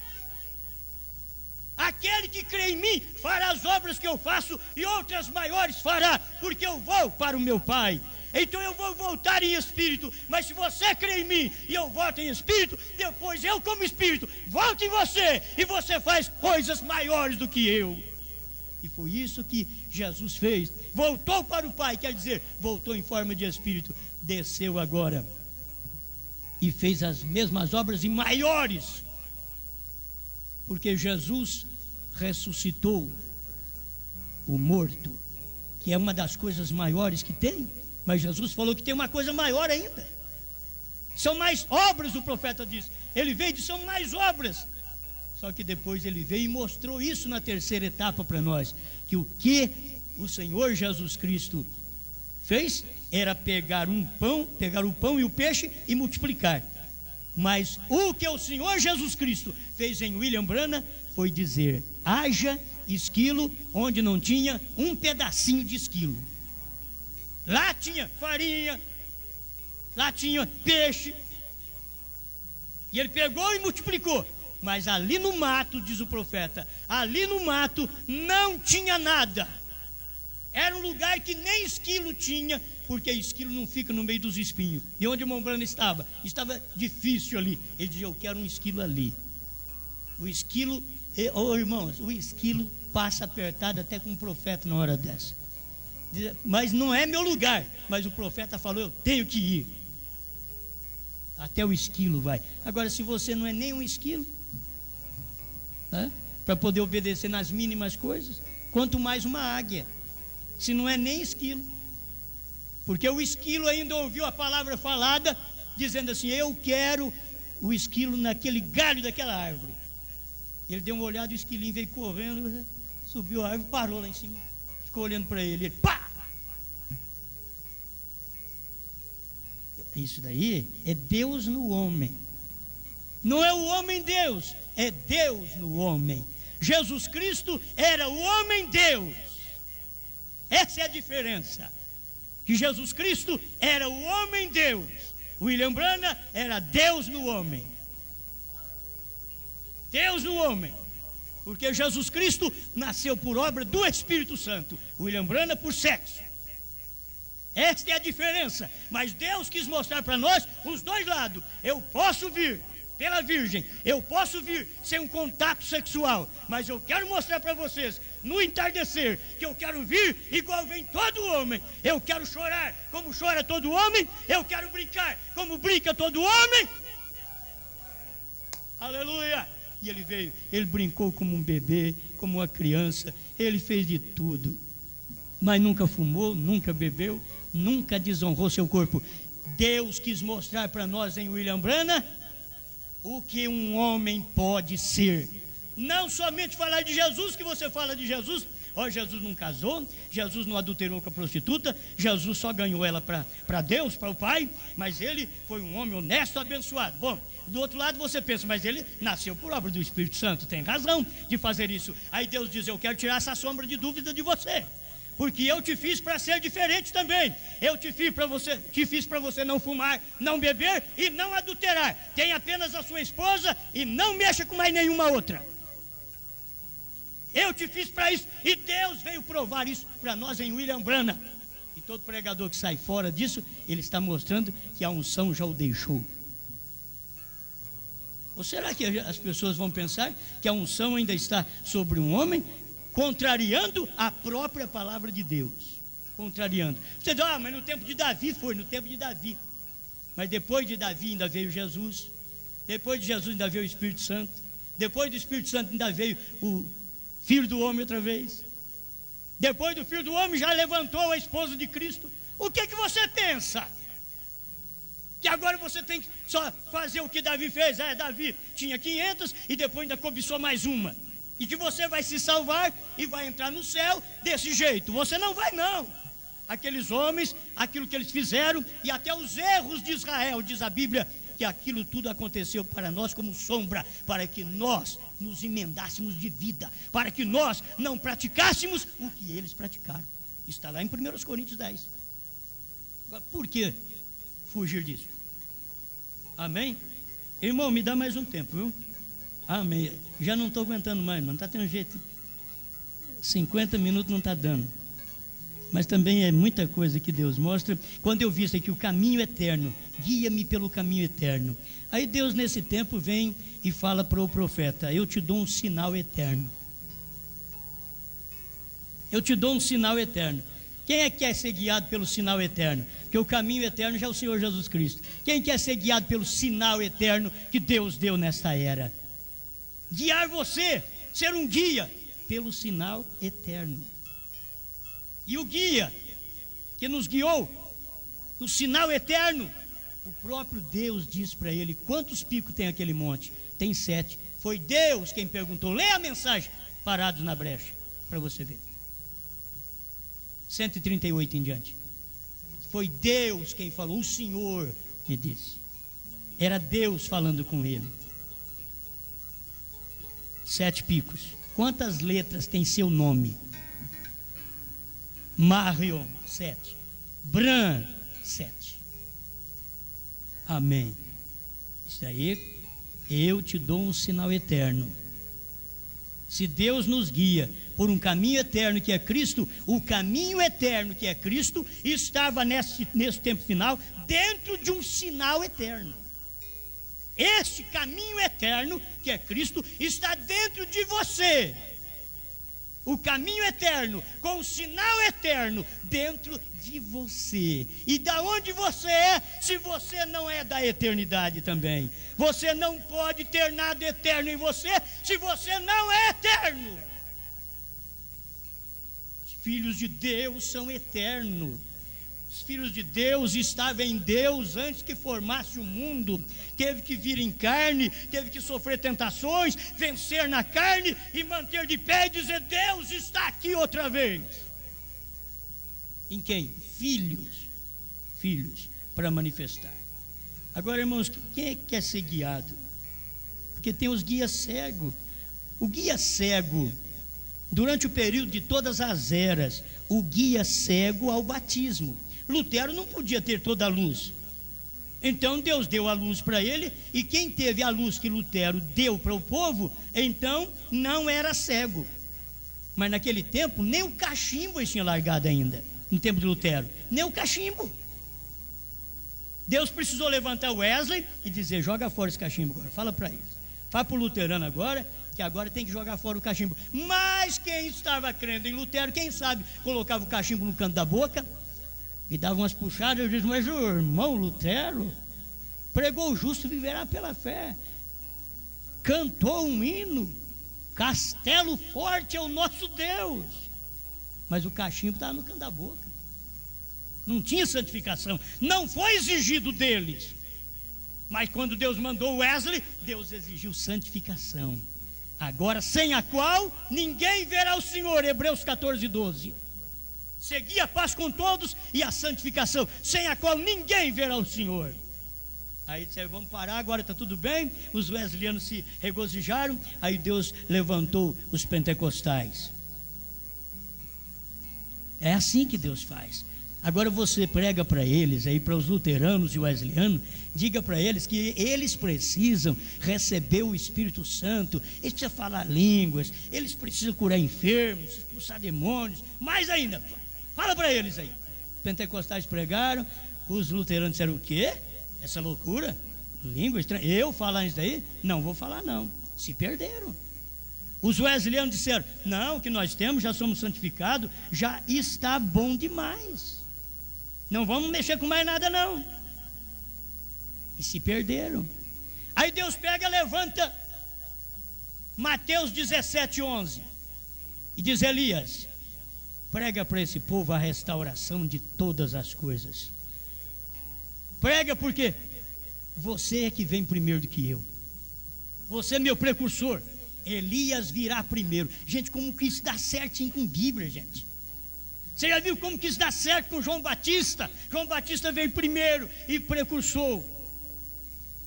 Aquele que crê em mim fará as obras que eu faço e outras maiores fará, porque eu vou para o meu Pai. Então eu vou voltar em espírito. Mas se você crê em mim e eu volto em espírito, depois eu como espírito volto em você, e você faz coisas maiores do que eu. E foi isso que Jesus fez. Voltou para o Pai, quer dizer, voltou em forma de espírito. Desceu agora e fez as mesmas obras e maiores, porque Jesus ressuscitou o morto, que é uma das coisas maiores que tem. Mas Jesus falou que tem uma coisa maior ainda. São mais obras, o profeta disse. Ele veio e são mais obras. Só que depois ele veio e mostrou isso na terceira etapa para nós. Que o o Senhor Jesus Cristo fez era pegar o pão e o peixe e multiplicar. Mas o que o Senhor Jesus Cristo fez em William Branham foi dizer: haja esquilo onde não tinha um pedacinho de esquilo. Lá tinha farinha, lá tinha peixe, e ele pegou e multiplicou. Mas ali no mato, diz o profeta, ali no mato não tinha nada. Era um lugar que nem esquilo tinha, porque esquilo não fica no meio dos espinhos. E onde o irmão Branham estava difícil ali. Ele dizia: eu quero um esquilo ali. O esquilo, irmãos, o esquilo passa apertado até com um profeta na hora dessa. Mas não é meu lugar. Mas o profeta falou: eu tenho que ir. Até o esquilo vai. Agora, se você não é nem um esquilo, né, para poder obedecer nas mínimas coisas, quanto mais uma águia, se não é nem esquilo. Porque o esquilo ainda ouviu a palavra falada, dizendo assim: eu quero o esquilo naquele galho daquela árvore. Ele deu uma olhada, o esquilinho veio correndo, subiu a árvore, parou lá em cima, ficou olhando para ele, pá! Isso daí é Deus no homem. Não é o homem Deus, é Deus no homem. Jesus Cristo era o homem Deus. Essa é a diferença. Que Jesus Cristo era o homem Deus. William Branham era Deus no homem. Deus no homem. Porque Jesus Cristo nasceu por obra do Espírito Santo. William Branham por sexo. Esta é a diferença. Mas Deus quis mostrar para nós os dois lados. Eu posso vir pela virgem, eu posso vir sem um contato sexual, mas eu quero mostrar para vocês no entardecer que eu quero vir igual vem todo homem. Eu quero chorar como chora todo homem. Eu quero brincar como brinca todo homem. Aleluia. E ele veio, ele brincou como um bebê, como uma criança. Ele fez de tudo, mas nunca fumou, nunca bebeu, nunca desonrou seu corpo. Deus quis mostrar para nós em William Branham o que um homem pode ser. Não somente falar de Jesus, que você fala de Jesus. Ó, Jesus não casou, Jesus não adulterou com a prostituta, Jesus só ganhou ela para Deus, para o Pai, mas ele foi um homem honesto, abençoado. Bom, do outro lado você pensa: mas ele nasceu por obra do Espírito Santo, tem razão de fazer isso. Aí Deus diz: eu quero tirar essa sombra de dúvida de você, porque eu te fiz para ser diferente também. Eu te fiz para você não fumar, não beber e não adulterar. Tenha apenas a sua esposa e não mexa com mais nenhuma outra. Eu te fiz para isso. E Deus veio provar isso para nós em William Branham. E todo pregador que sai fora disso, ele está mostrando que a unção já o deixou. Ou será que as pessoas vão pensar que a unção ainda está sobre um homem, contrariando a própria palavra de Deus? Contrariando. Você diz: mas no tempo de Davi foi, no tempo de Davi. Mas depois de Davi ainda veio Jesus. Depois de Jesus ainda veio o Espírito Santo. Depois do Espírito Santo ainda veio o Filho do Homem outra vez. Depois do Filho do Homem já levantou a esposa de Cristo. O que você pensa? Que agora você tem que só fazer o que Davi fez? Davi tinha 500 e depois ainda cobiçou mais uma. E que você vai se salvar e vai entrar no céu desse jeito. Você não vai, não. Aqueles homens, aquilo que eles fizeram e até os erros de Israel, diz a Bíblia, que aquilo tudo aconteceu para nós como sombra, para que nós nos emendássemos de vida, para que nós não praticássemos o que eles praticaram. Está lá em 1 Coríntios 10. Por que fugir disso? Amém? Irmão, me dá mais um tempo, viu? Amém. Já não estou aguentando mais, não está tendo jeito. 50 minutos não está dando. Mas também é muita coisa que Deus mostra. Quando eu vi isso aqui, o caminho eterno, guia-me pelo caminho eterno. Aí Deus nesse tempo vem e fala para o profeta: eu te dou um sinal eterno. Eu te dou um sinal eterno. Quem é que quer ser guiado pelo sinal eterno? Porque o caminho eterno já é o Senhor Jesus Cristo. Quem quer ser guiado pelo sinal eterno que Deus deu nesta era? Guiar você, ser um guia pelo sinal eterno. E o guia que nos guiou, o sinal eterno, o próprio Deus disse para ele: quantos picos tem aquele monte? Tem 7. Foi Deus quem perguntou. Leia a mensagem, Parados na Brecha, para você ver. 138 em diante. Foi Deus quem falou, o Senhor me disse. Era Deus falando com ele. 7 picos. Quantas letras tem seu nome? Marion, 7. Bran, 7. Amém. Isso aí, eu te dou um sinal eterno. Se Deus nos guia por um caminho eterno que é Cristo, o caminho eterno que é Cristo estava nesse tempo final dentro de um sinal eterno. Este caminho eterno que é Cristo está dentro de você. O caminho eterno, com o sinal eterno dentro de você. E da onde você é, se você não é da eternidade também? Você não pode ter nada eterno em você, se você não é eterno. Os filhos de Deus são eternos. Os filhos de Deus estavam em Deus antes que formasse o mundo. Teve que vir em carne, teve que sofrer tentações, vencer na carne e manter de pé e dizer: Deus está aqui outra vez. Em quem? Filhos, para manifestar. Agora, irmãos, quem é que quer ser guiado? Porque tem os guias cegos. O guia cego, durante o período de todas as eras, o guia cego ao batismo. Lutero não podia ter toda a luz. Então Deus deu a luz para ele, e quem teve a luz que Lutero deu para o povo, então não era cego. Mas naquele tempo, nem o cachimbo eles tinham largado ainda, no tempo de Lutero, nem o cachimbo. Deus precisou levantar Wesley e dizer: joga fora esse cachimbo agora, fala para eles. Fala para o luterano agora, que agora tem que jogar fora o cachimbo. Mas quem estava crendo em Lutero, quem sabe, colocava o cachimbo no canto da boca e dava umas puxadas. Eu disse: mas o irmão Lutero pregou: o justo viverá pela fé, cantou um hino, castelo forte é o nosso Deus, mas o cachimbo estava no canto da boca. Não tinha santificação, não foi exigido deles. Mas quando Deus mandou Wesley, Deus exigiu santificação. Agora, sem a qual ninguém verá o Senhor. Hebreus 14, 12. Segui a paz com todos e a santificação, sem a qual ninguém verá o Senhor. Aí disseram: vamos parar, agora está tudo bem. Os wesleyanos se regozijaram. Aí Deus levantou os pentecostais. É assim que Deus faz. Agora você prega para eles, aí para os luteranos e wesleyanos, diga para eles que eles precisam receber o Espírito Santo, eles precisam falar línguas, eles precisam curar enfermos, expulsar demônios. Mais ainda, fala para eles aí. Os pentecostais pregaram, os luteranos disseram: o quê? Essa loucura? Língua estranha? Eu falar isso aí? Não vou falar não. Se perderam. Os wesleyanos disseram: não, o que nós temos, já somos santificados, já está bom demais. Não vamos mexer com mais nada não. E se perderam. Aí Deus pega, levanta Mateus 17, 11 e diz: Elias, Prega para esse povo a restauração de todas as coisas. Prega porque você é que vem primeiro do que eu. Você é meu precursor. Elias virá primeiro. Gente, como que isso dá certinho com Bíblia, gente? Você já viu como que isso dá certo com João Batista? João Batista veio primeiro e precursor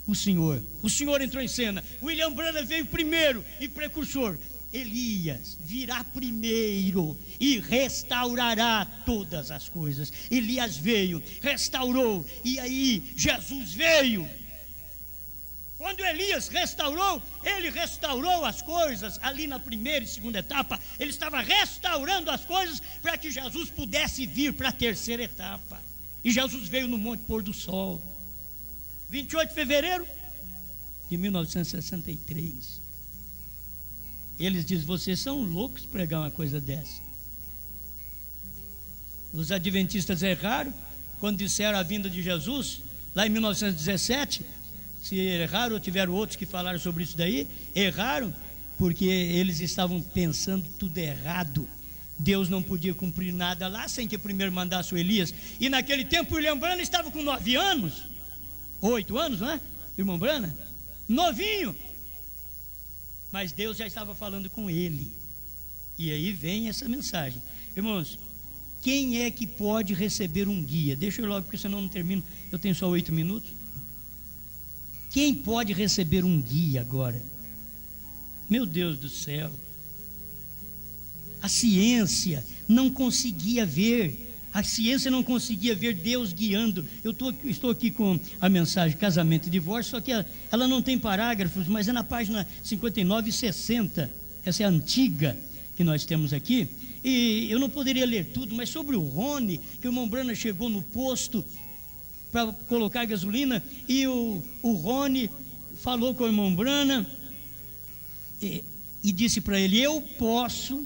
o Senhor. O Senhor entrou em cena. William Branham veio primeiro e precursor. Elias virá primeiro e restaurará todas as coisas. Elias veio, restaurou, e aí Jesus veio. Quando Elias restaurou, ele restaurou as coisas ali na primeira e segunda etapa. Ele estava restaurando as coisas para que Jesus pudesse vir para a terceira etapa. E Jesus veio no Monte Pôr do Sol, 28 de fevereiro de 1963. Eles dizem: vocês são loucos pregar uma coisa dessa. Os adventistas erraram quando disseram a vinda de Jesus, lá em 1917. Se erraram, ou tiveram outros que falaram sobre isso daí, erraram, porque eles estavam pensando tudo errado. Deus não podia cumprir nada lá sem que primeiro mandasse o Elias. E naquele tempo o William Branham estava com 9 anos, 8 anos, não é? Irmão Branham, novinho. Mas Deus já estava falando com ele. E aí vem essa mensagem. Irmãos, quem é que pode receber um guia? Deixa eu logo, porque senão eu não termino. Eu tenho só 8 minutos. Quem pode receber um guia agora? Meu Deus do céu. A ciência não conseguia ver. A ciência não conseguia ver Deus guiando. Estou aqui com a mensagem Casamento e Divórcio, só que ela não tem parágrafos, mas é na página 59 e 60. Essa é a antiga que nós temos aqui. E eu não poderia ler tudo, mas sobre o Rony, que o irmão Branham chegou no posto para colocar gasolina, e o Rony falou com o irmão Branham e disse para ele: eu posso,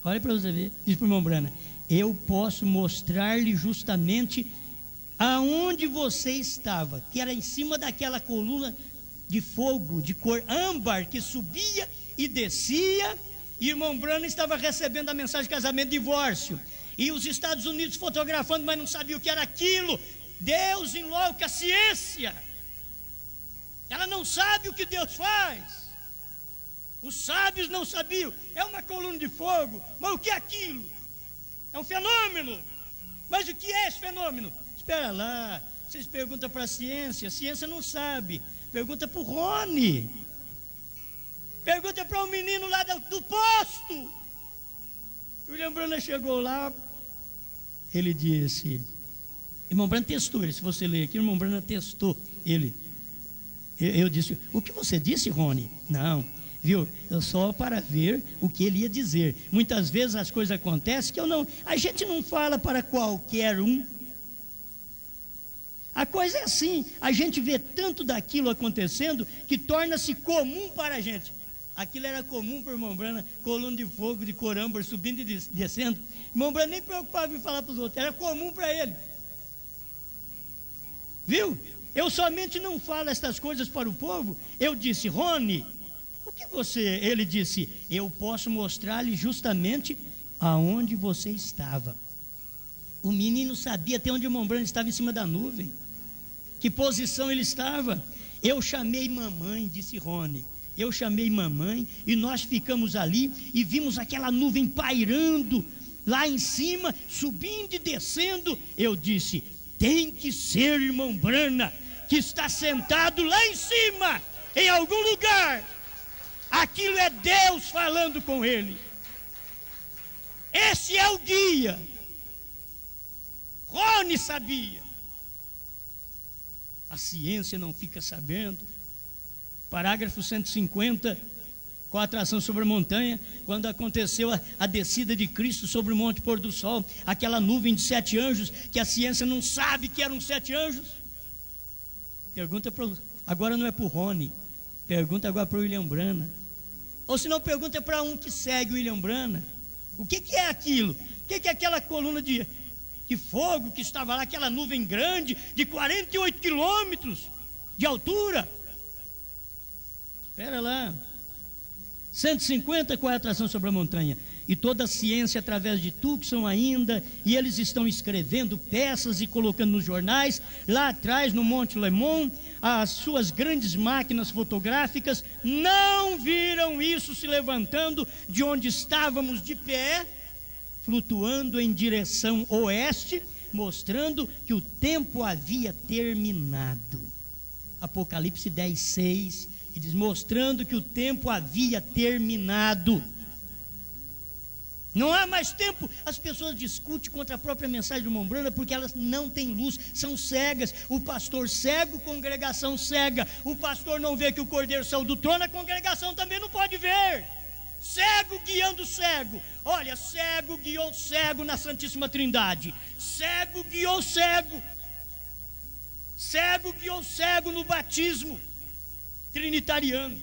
olha para você ver, disse para o irmão Branham: eu posso mostrar-lhe justamente aonde você estava, que era em cima daquela coluna de fogo de cor âmbar que subia e descia. E o irmão Branham estava recebendo a mensagem de casamento e divórcio, e os Estados Unidos fotografando, mas não sabia o que era aquilo. Deus enlouca a ciência, ela não sabe o que Deus faz. Os sábios não sabiam. É uma coluna de fogo, mas o que é aquilo? É um fenômeno. Mas o que é esse fenômeno? Espera lá, vocês perguntam para a ciência não sabe. Pergunta para o Rony, pergunta para o menino lá do posto. O William Branham chegou lá, ele disse, irmão Branham testou ele, se você ler aqui, o irmão Branham testou ele. Eu disse: o que você disse, Rony? Não, viu, eu só para ver o que ele ia dizer. Muitas vezes as coisas acontecem que a gente não fala para qualquer um. A coisa é assim, a gente vê tanto daquilo acontecendo que torna-se comum para a gente. Aquilo era comum para o irmão Branham, coluna de fogo, de cor âmbar, subindo e descendo. O irmão Branham nem preocupava em falar para os outros, era comum para ele. Viu? Eu somente não falo estas coisas para o povo. Eu disse: Rony, o que você... Ele disse: eu posso mostrar-lhe justamente aonde você estava. O menino sabia até onde o irmão Branham estava, em cima da nuvem, que posição ele estava. Eu chamei mamãe, disse Rony. Eu chamei mamãe e nós ficamos ali e vimos aquela nuvem pairando lá em cima, subindo e descendo. Eu disse: tem que ser irmão Branham, que está sentado lá em cima, em algum lugar. Aquilo é Deus falando com ele. Esse é o guia. Rony sabia. A ciência não fica sabendo. Parágrafo 150, com a atração sobre a montanha, quando aconteceu a descida de Cristo sobre o Monte Pôr do Sol, aquela nuvem de 7 anjos, que a ciência não sabe que eram 7 anjos. Pergunta agora não é para o Rony, pergunta agora para o William Branham. Ou se não, pergunta para um que segue o William Branham. O que é aquilo? O que é aquela coluna de fogo que estava lá, aquela nuvem grande de 48 quilômetros de altura? Espera lá. 150, qual é a atração sobre a montanha? e toda a ciência através de Tucson ainda, e eles estão escrevendo peças e colocando nos jornais. Lá atrás, no Monte Lemon, as suas grandes máquinas fotográficas não viram isso se levantando de onde estávamos de pé, flutuando em direção oeste, mostrando que o tempo havia terminado. Apocalipse 10:6, e diz, mostrando que o tempo havia terminado. Não há mais tempo. As pessoas discutem contra a própria mensagem do Irmão Branda porque elas não têm luz, são cegas. O pastor cego, congregação cega. O pastor não vê que o Cordeiro saiu do trono, a congregação também não pode ver. Cego guiando cego. Olha, cego guiou cego na Santíssima Trindade. Cego guiou cego. Cego guiou cego no batismo trinitariano.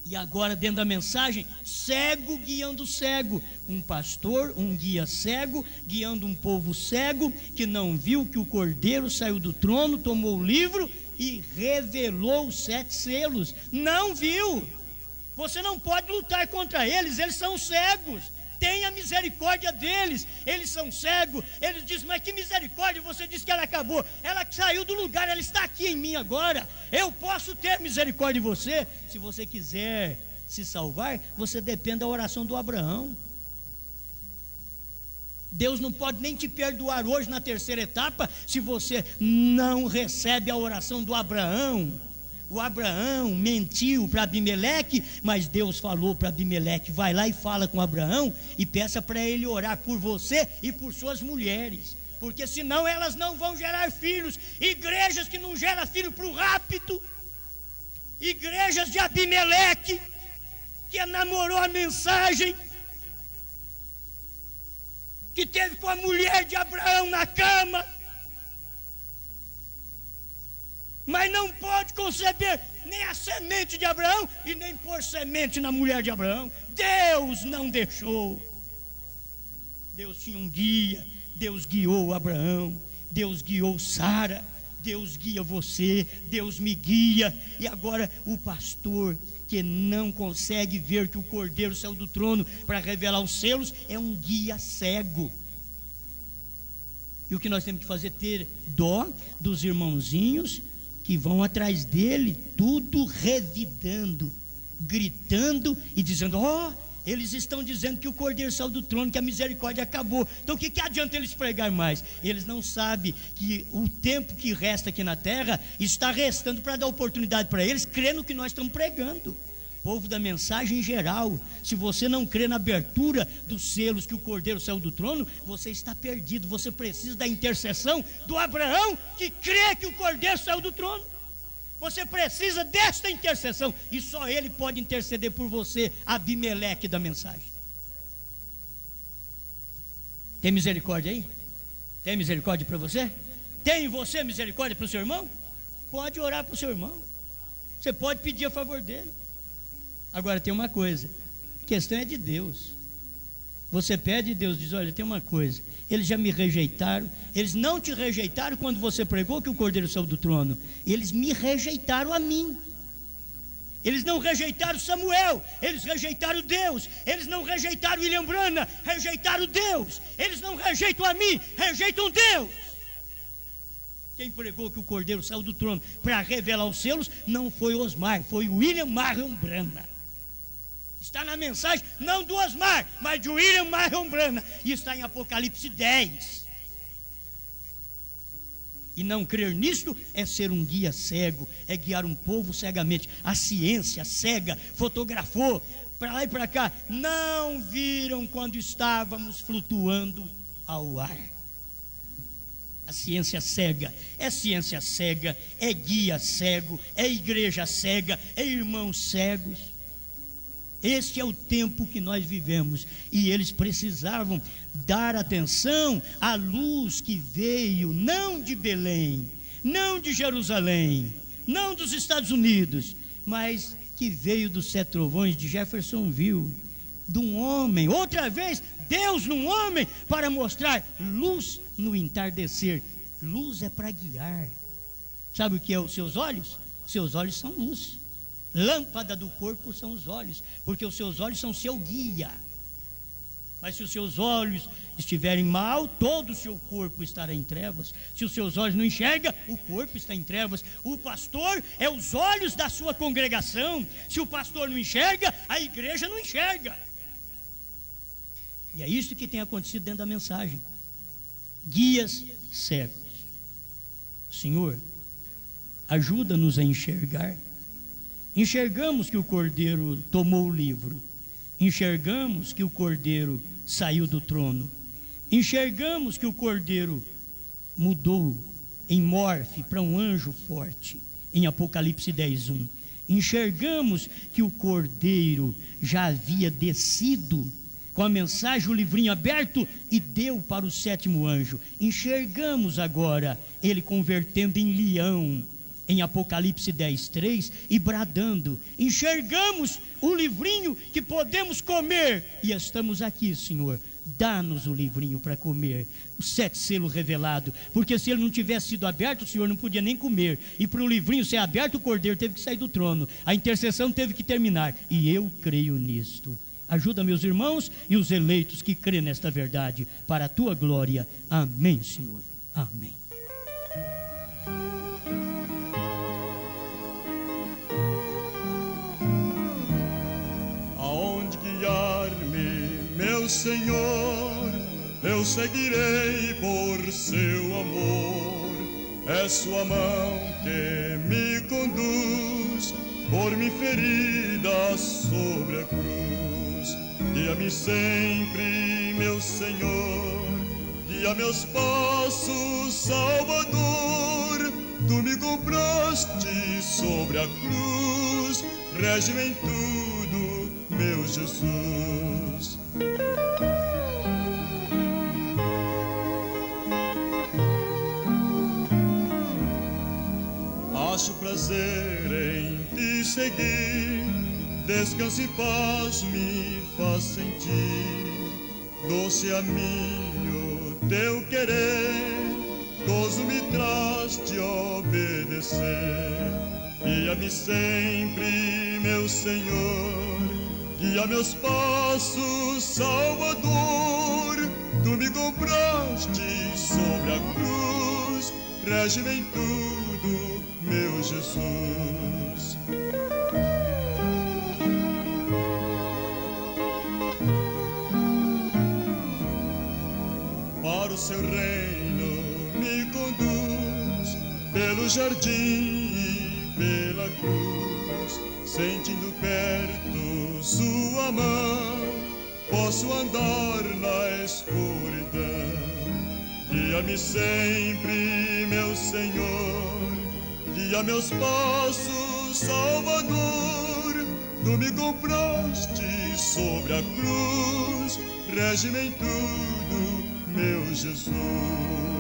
E agora, dentro da mensagem, cego guiando cego. Um pastor, um guia cego, guiando um povo cego, que não viu que o Cordeiro saiu do trono, tomou o livro e revelou os 7 selos. Não viu. Você não pode lutar contra eles são cegos. Tenha misericórdia deles, eles são cegos. Eles dizem, mas que misericórdia, você disse que ela acabou. Ela saiu do lugar, ela está aqui em mim agora. Eu posso ter misericórdia de você. Se você quiser se salvar, você depende da oração do Abraão. Deus não pode nem te perdoar hoje na terceira etapa, se você não recebe a oração do Abraão. O Abraão mentiu para Abimeleque, mas Deus falou para Abimeleque, vai lá e fala com Abraão e peça para ele orar por você e por suas mulheres, porque senão elas não vão gerar filhos. Igrejas que não geram filho para o rápido, igrejas de Abimeleque, que namorou a mensagem, que teve com a mulher de Abraão na cama, mas não pode conceber nem a semente de Abraão e nem pôr semente na mulher de Abraão. Deus não deixou. Deus tinha um guia. Deus guiou Abraão, Deus guiou Sara, Deus guia você, Deus me guia. E agora o pastor que não consegue ver que o Cordeiro saiu do trono para revelar os selos é um guia cego. E o que nós temos que fazer? Ter dó dos irmãozinhos que vão atrás dele, tudo revidando, gritando e dizendo, eles estão dizendo que o Cordeiro saiu do trono, que a misericórdia acabou. Então o que adianta eles pregar mais? Eles não sabem que o tempo que resta aqui na terra está restando para dar oportunidade para eles crer no que nós estamos pregando. Povo da mensagem em geral, se você não crê na abertura dos selos que o Cordeiro saiu do trono, você está perdido. Você precisa da intercessão do Abraão, que crê que o Cordeiro saiu do trono. Você precisa desta intercessão, e só ele pode interceder por você, Abimeleque da mensagem. Tem misericórdia aí? Tem misericórdia para você? Tem você misericórdia para o seu irmão? Pode orar para o seu irmão, você pode pedir a favor dele. Agora tem uma coisa, a questão é de Deus. Você pede e Deus diz, olha, tem uma coisa, eles já me rejeitaram. Eles não te rejeitaram quando você pregou que o Cordeiro saiu do trono, eles me rejeitaram a mim. Eles não rejeitaram Samuel, eles rejeitaram Deus. Eles não rejeitaram William Branham, rejeitaram Deus. Eles não rejeitam a mim, rejeitam Deus. Quem pregou que o Cordeiro saiu do trono para revelar os selos não foi Osmar, foi William Marion Branham. Está na mensagem, não do Osmar, mas de William Marion Branham, e está em Apocalipse 10. E não crer nisto é ser um guia cego, é guiar um povo cegamente. A ciência cega fotografou para lá e para cá, não viram quando estávamos flutuando ao ar. A ciência cega, é guia cego, é igreja cega, é irmãos cegos. Este é o tempo que nós vivemos, e eles precisavam dar atenção à luz que veio, não de Belém, não de Jerusalém, não dos Estados Unidos, mas que veio dos 7 trovões de Jeffersonville, de um homem, outra vez, Deus num homem, para mostrar luz no entardecer. Luz é para guiar. Sabe o que é os seus olhos? Seus olhos são luz. Lâmpada do corpo são os olhos, porque os seus olhos são seu guia. Mas se os seus olhos estiverem mal, todo o seu corpo estará em trevas. Se os seus olhos não enxergam, o corpo está em trevas. O pastor é os olhos da sua congregação. Se o pastor não enxerga, a igreja não enxerga. E é isso que tem acontecido dentro da mensagem. Guias cegos. Senhor, ajuda-nos a enxergar. Enxergamos que o Cordeiro tomou o livro. Enxergamos que o Cordeiro saiu do trono. Enxergamos que o Cordeiro mudou em morfe para um anjo forte, em Apocalipse 10:1. Enxergamos que o Cordeiro já havia descido com a mensagem, o livrinho aberto, e deu para o 7º anjo. Enxergamos agora ele convertendo em leão, em Apocalipse 10:3, e bradando. Enxergamos o livrinho que podemos comer, e estamos aqui, Senhor, dá-nos o livrinho para comer, o 7 selo revelado, porque se ele não tivesse sido aberto, o Senhor não podia nem comer, e para o livrinho ser aberto, o Cordeiro teve que sair do trono, a intercessão teve que terminar, e eu creio nisto. Ajuda meus irmãos e os eleitos que crêem nesta verdade, para a tua glória. Amém, Senhor. Amém. Aonde guiar-me, meu Senhor, eu seguirei por seu amor. É sua mão que me conduz, por mim ferida sobre a cruz. Guia-me sempre, meu Senhor, guia meus passos, Salvador. Tu me compraste sobre a cruz, rege-me em tudo, meu Jesus. Acho prazer em te seguir, descanso e paz me faz sentir. Doce a mim o teu querer, gozo me traz te obedecer. Guia-me sempre, meu Senhor, guia meus passos, Salvador. Tu me compraste sobre a cruz, rege-me em tudo, meu Jesus. Para o seu reino me conduz, pelo jardim e pela cruz, sentindo perto sua mão, posso andar na escuridão. Guia-me sempre, meu Senhor, guia meus passos, Salvador. Tu me compraste sobre a cruz, rege-me em tudo, meu Jesus.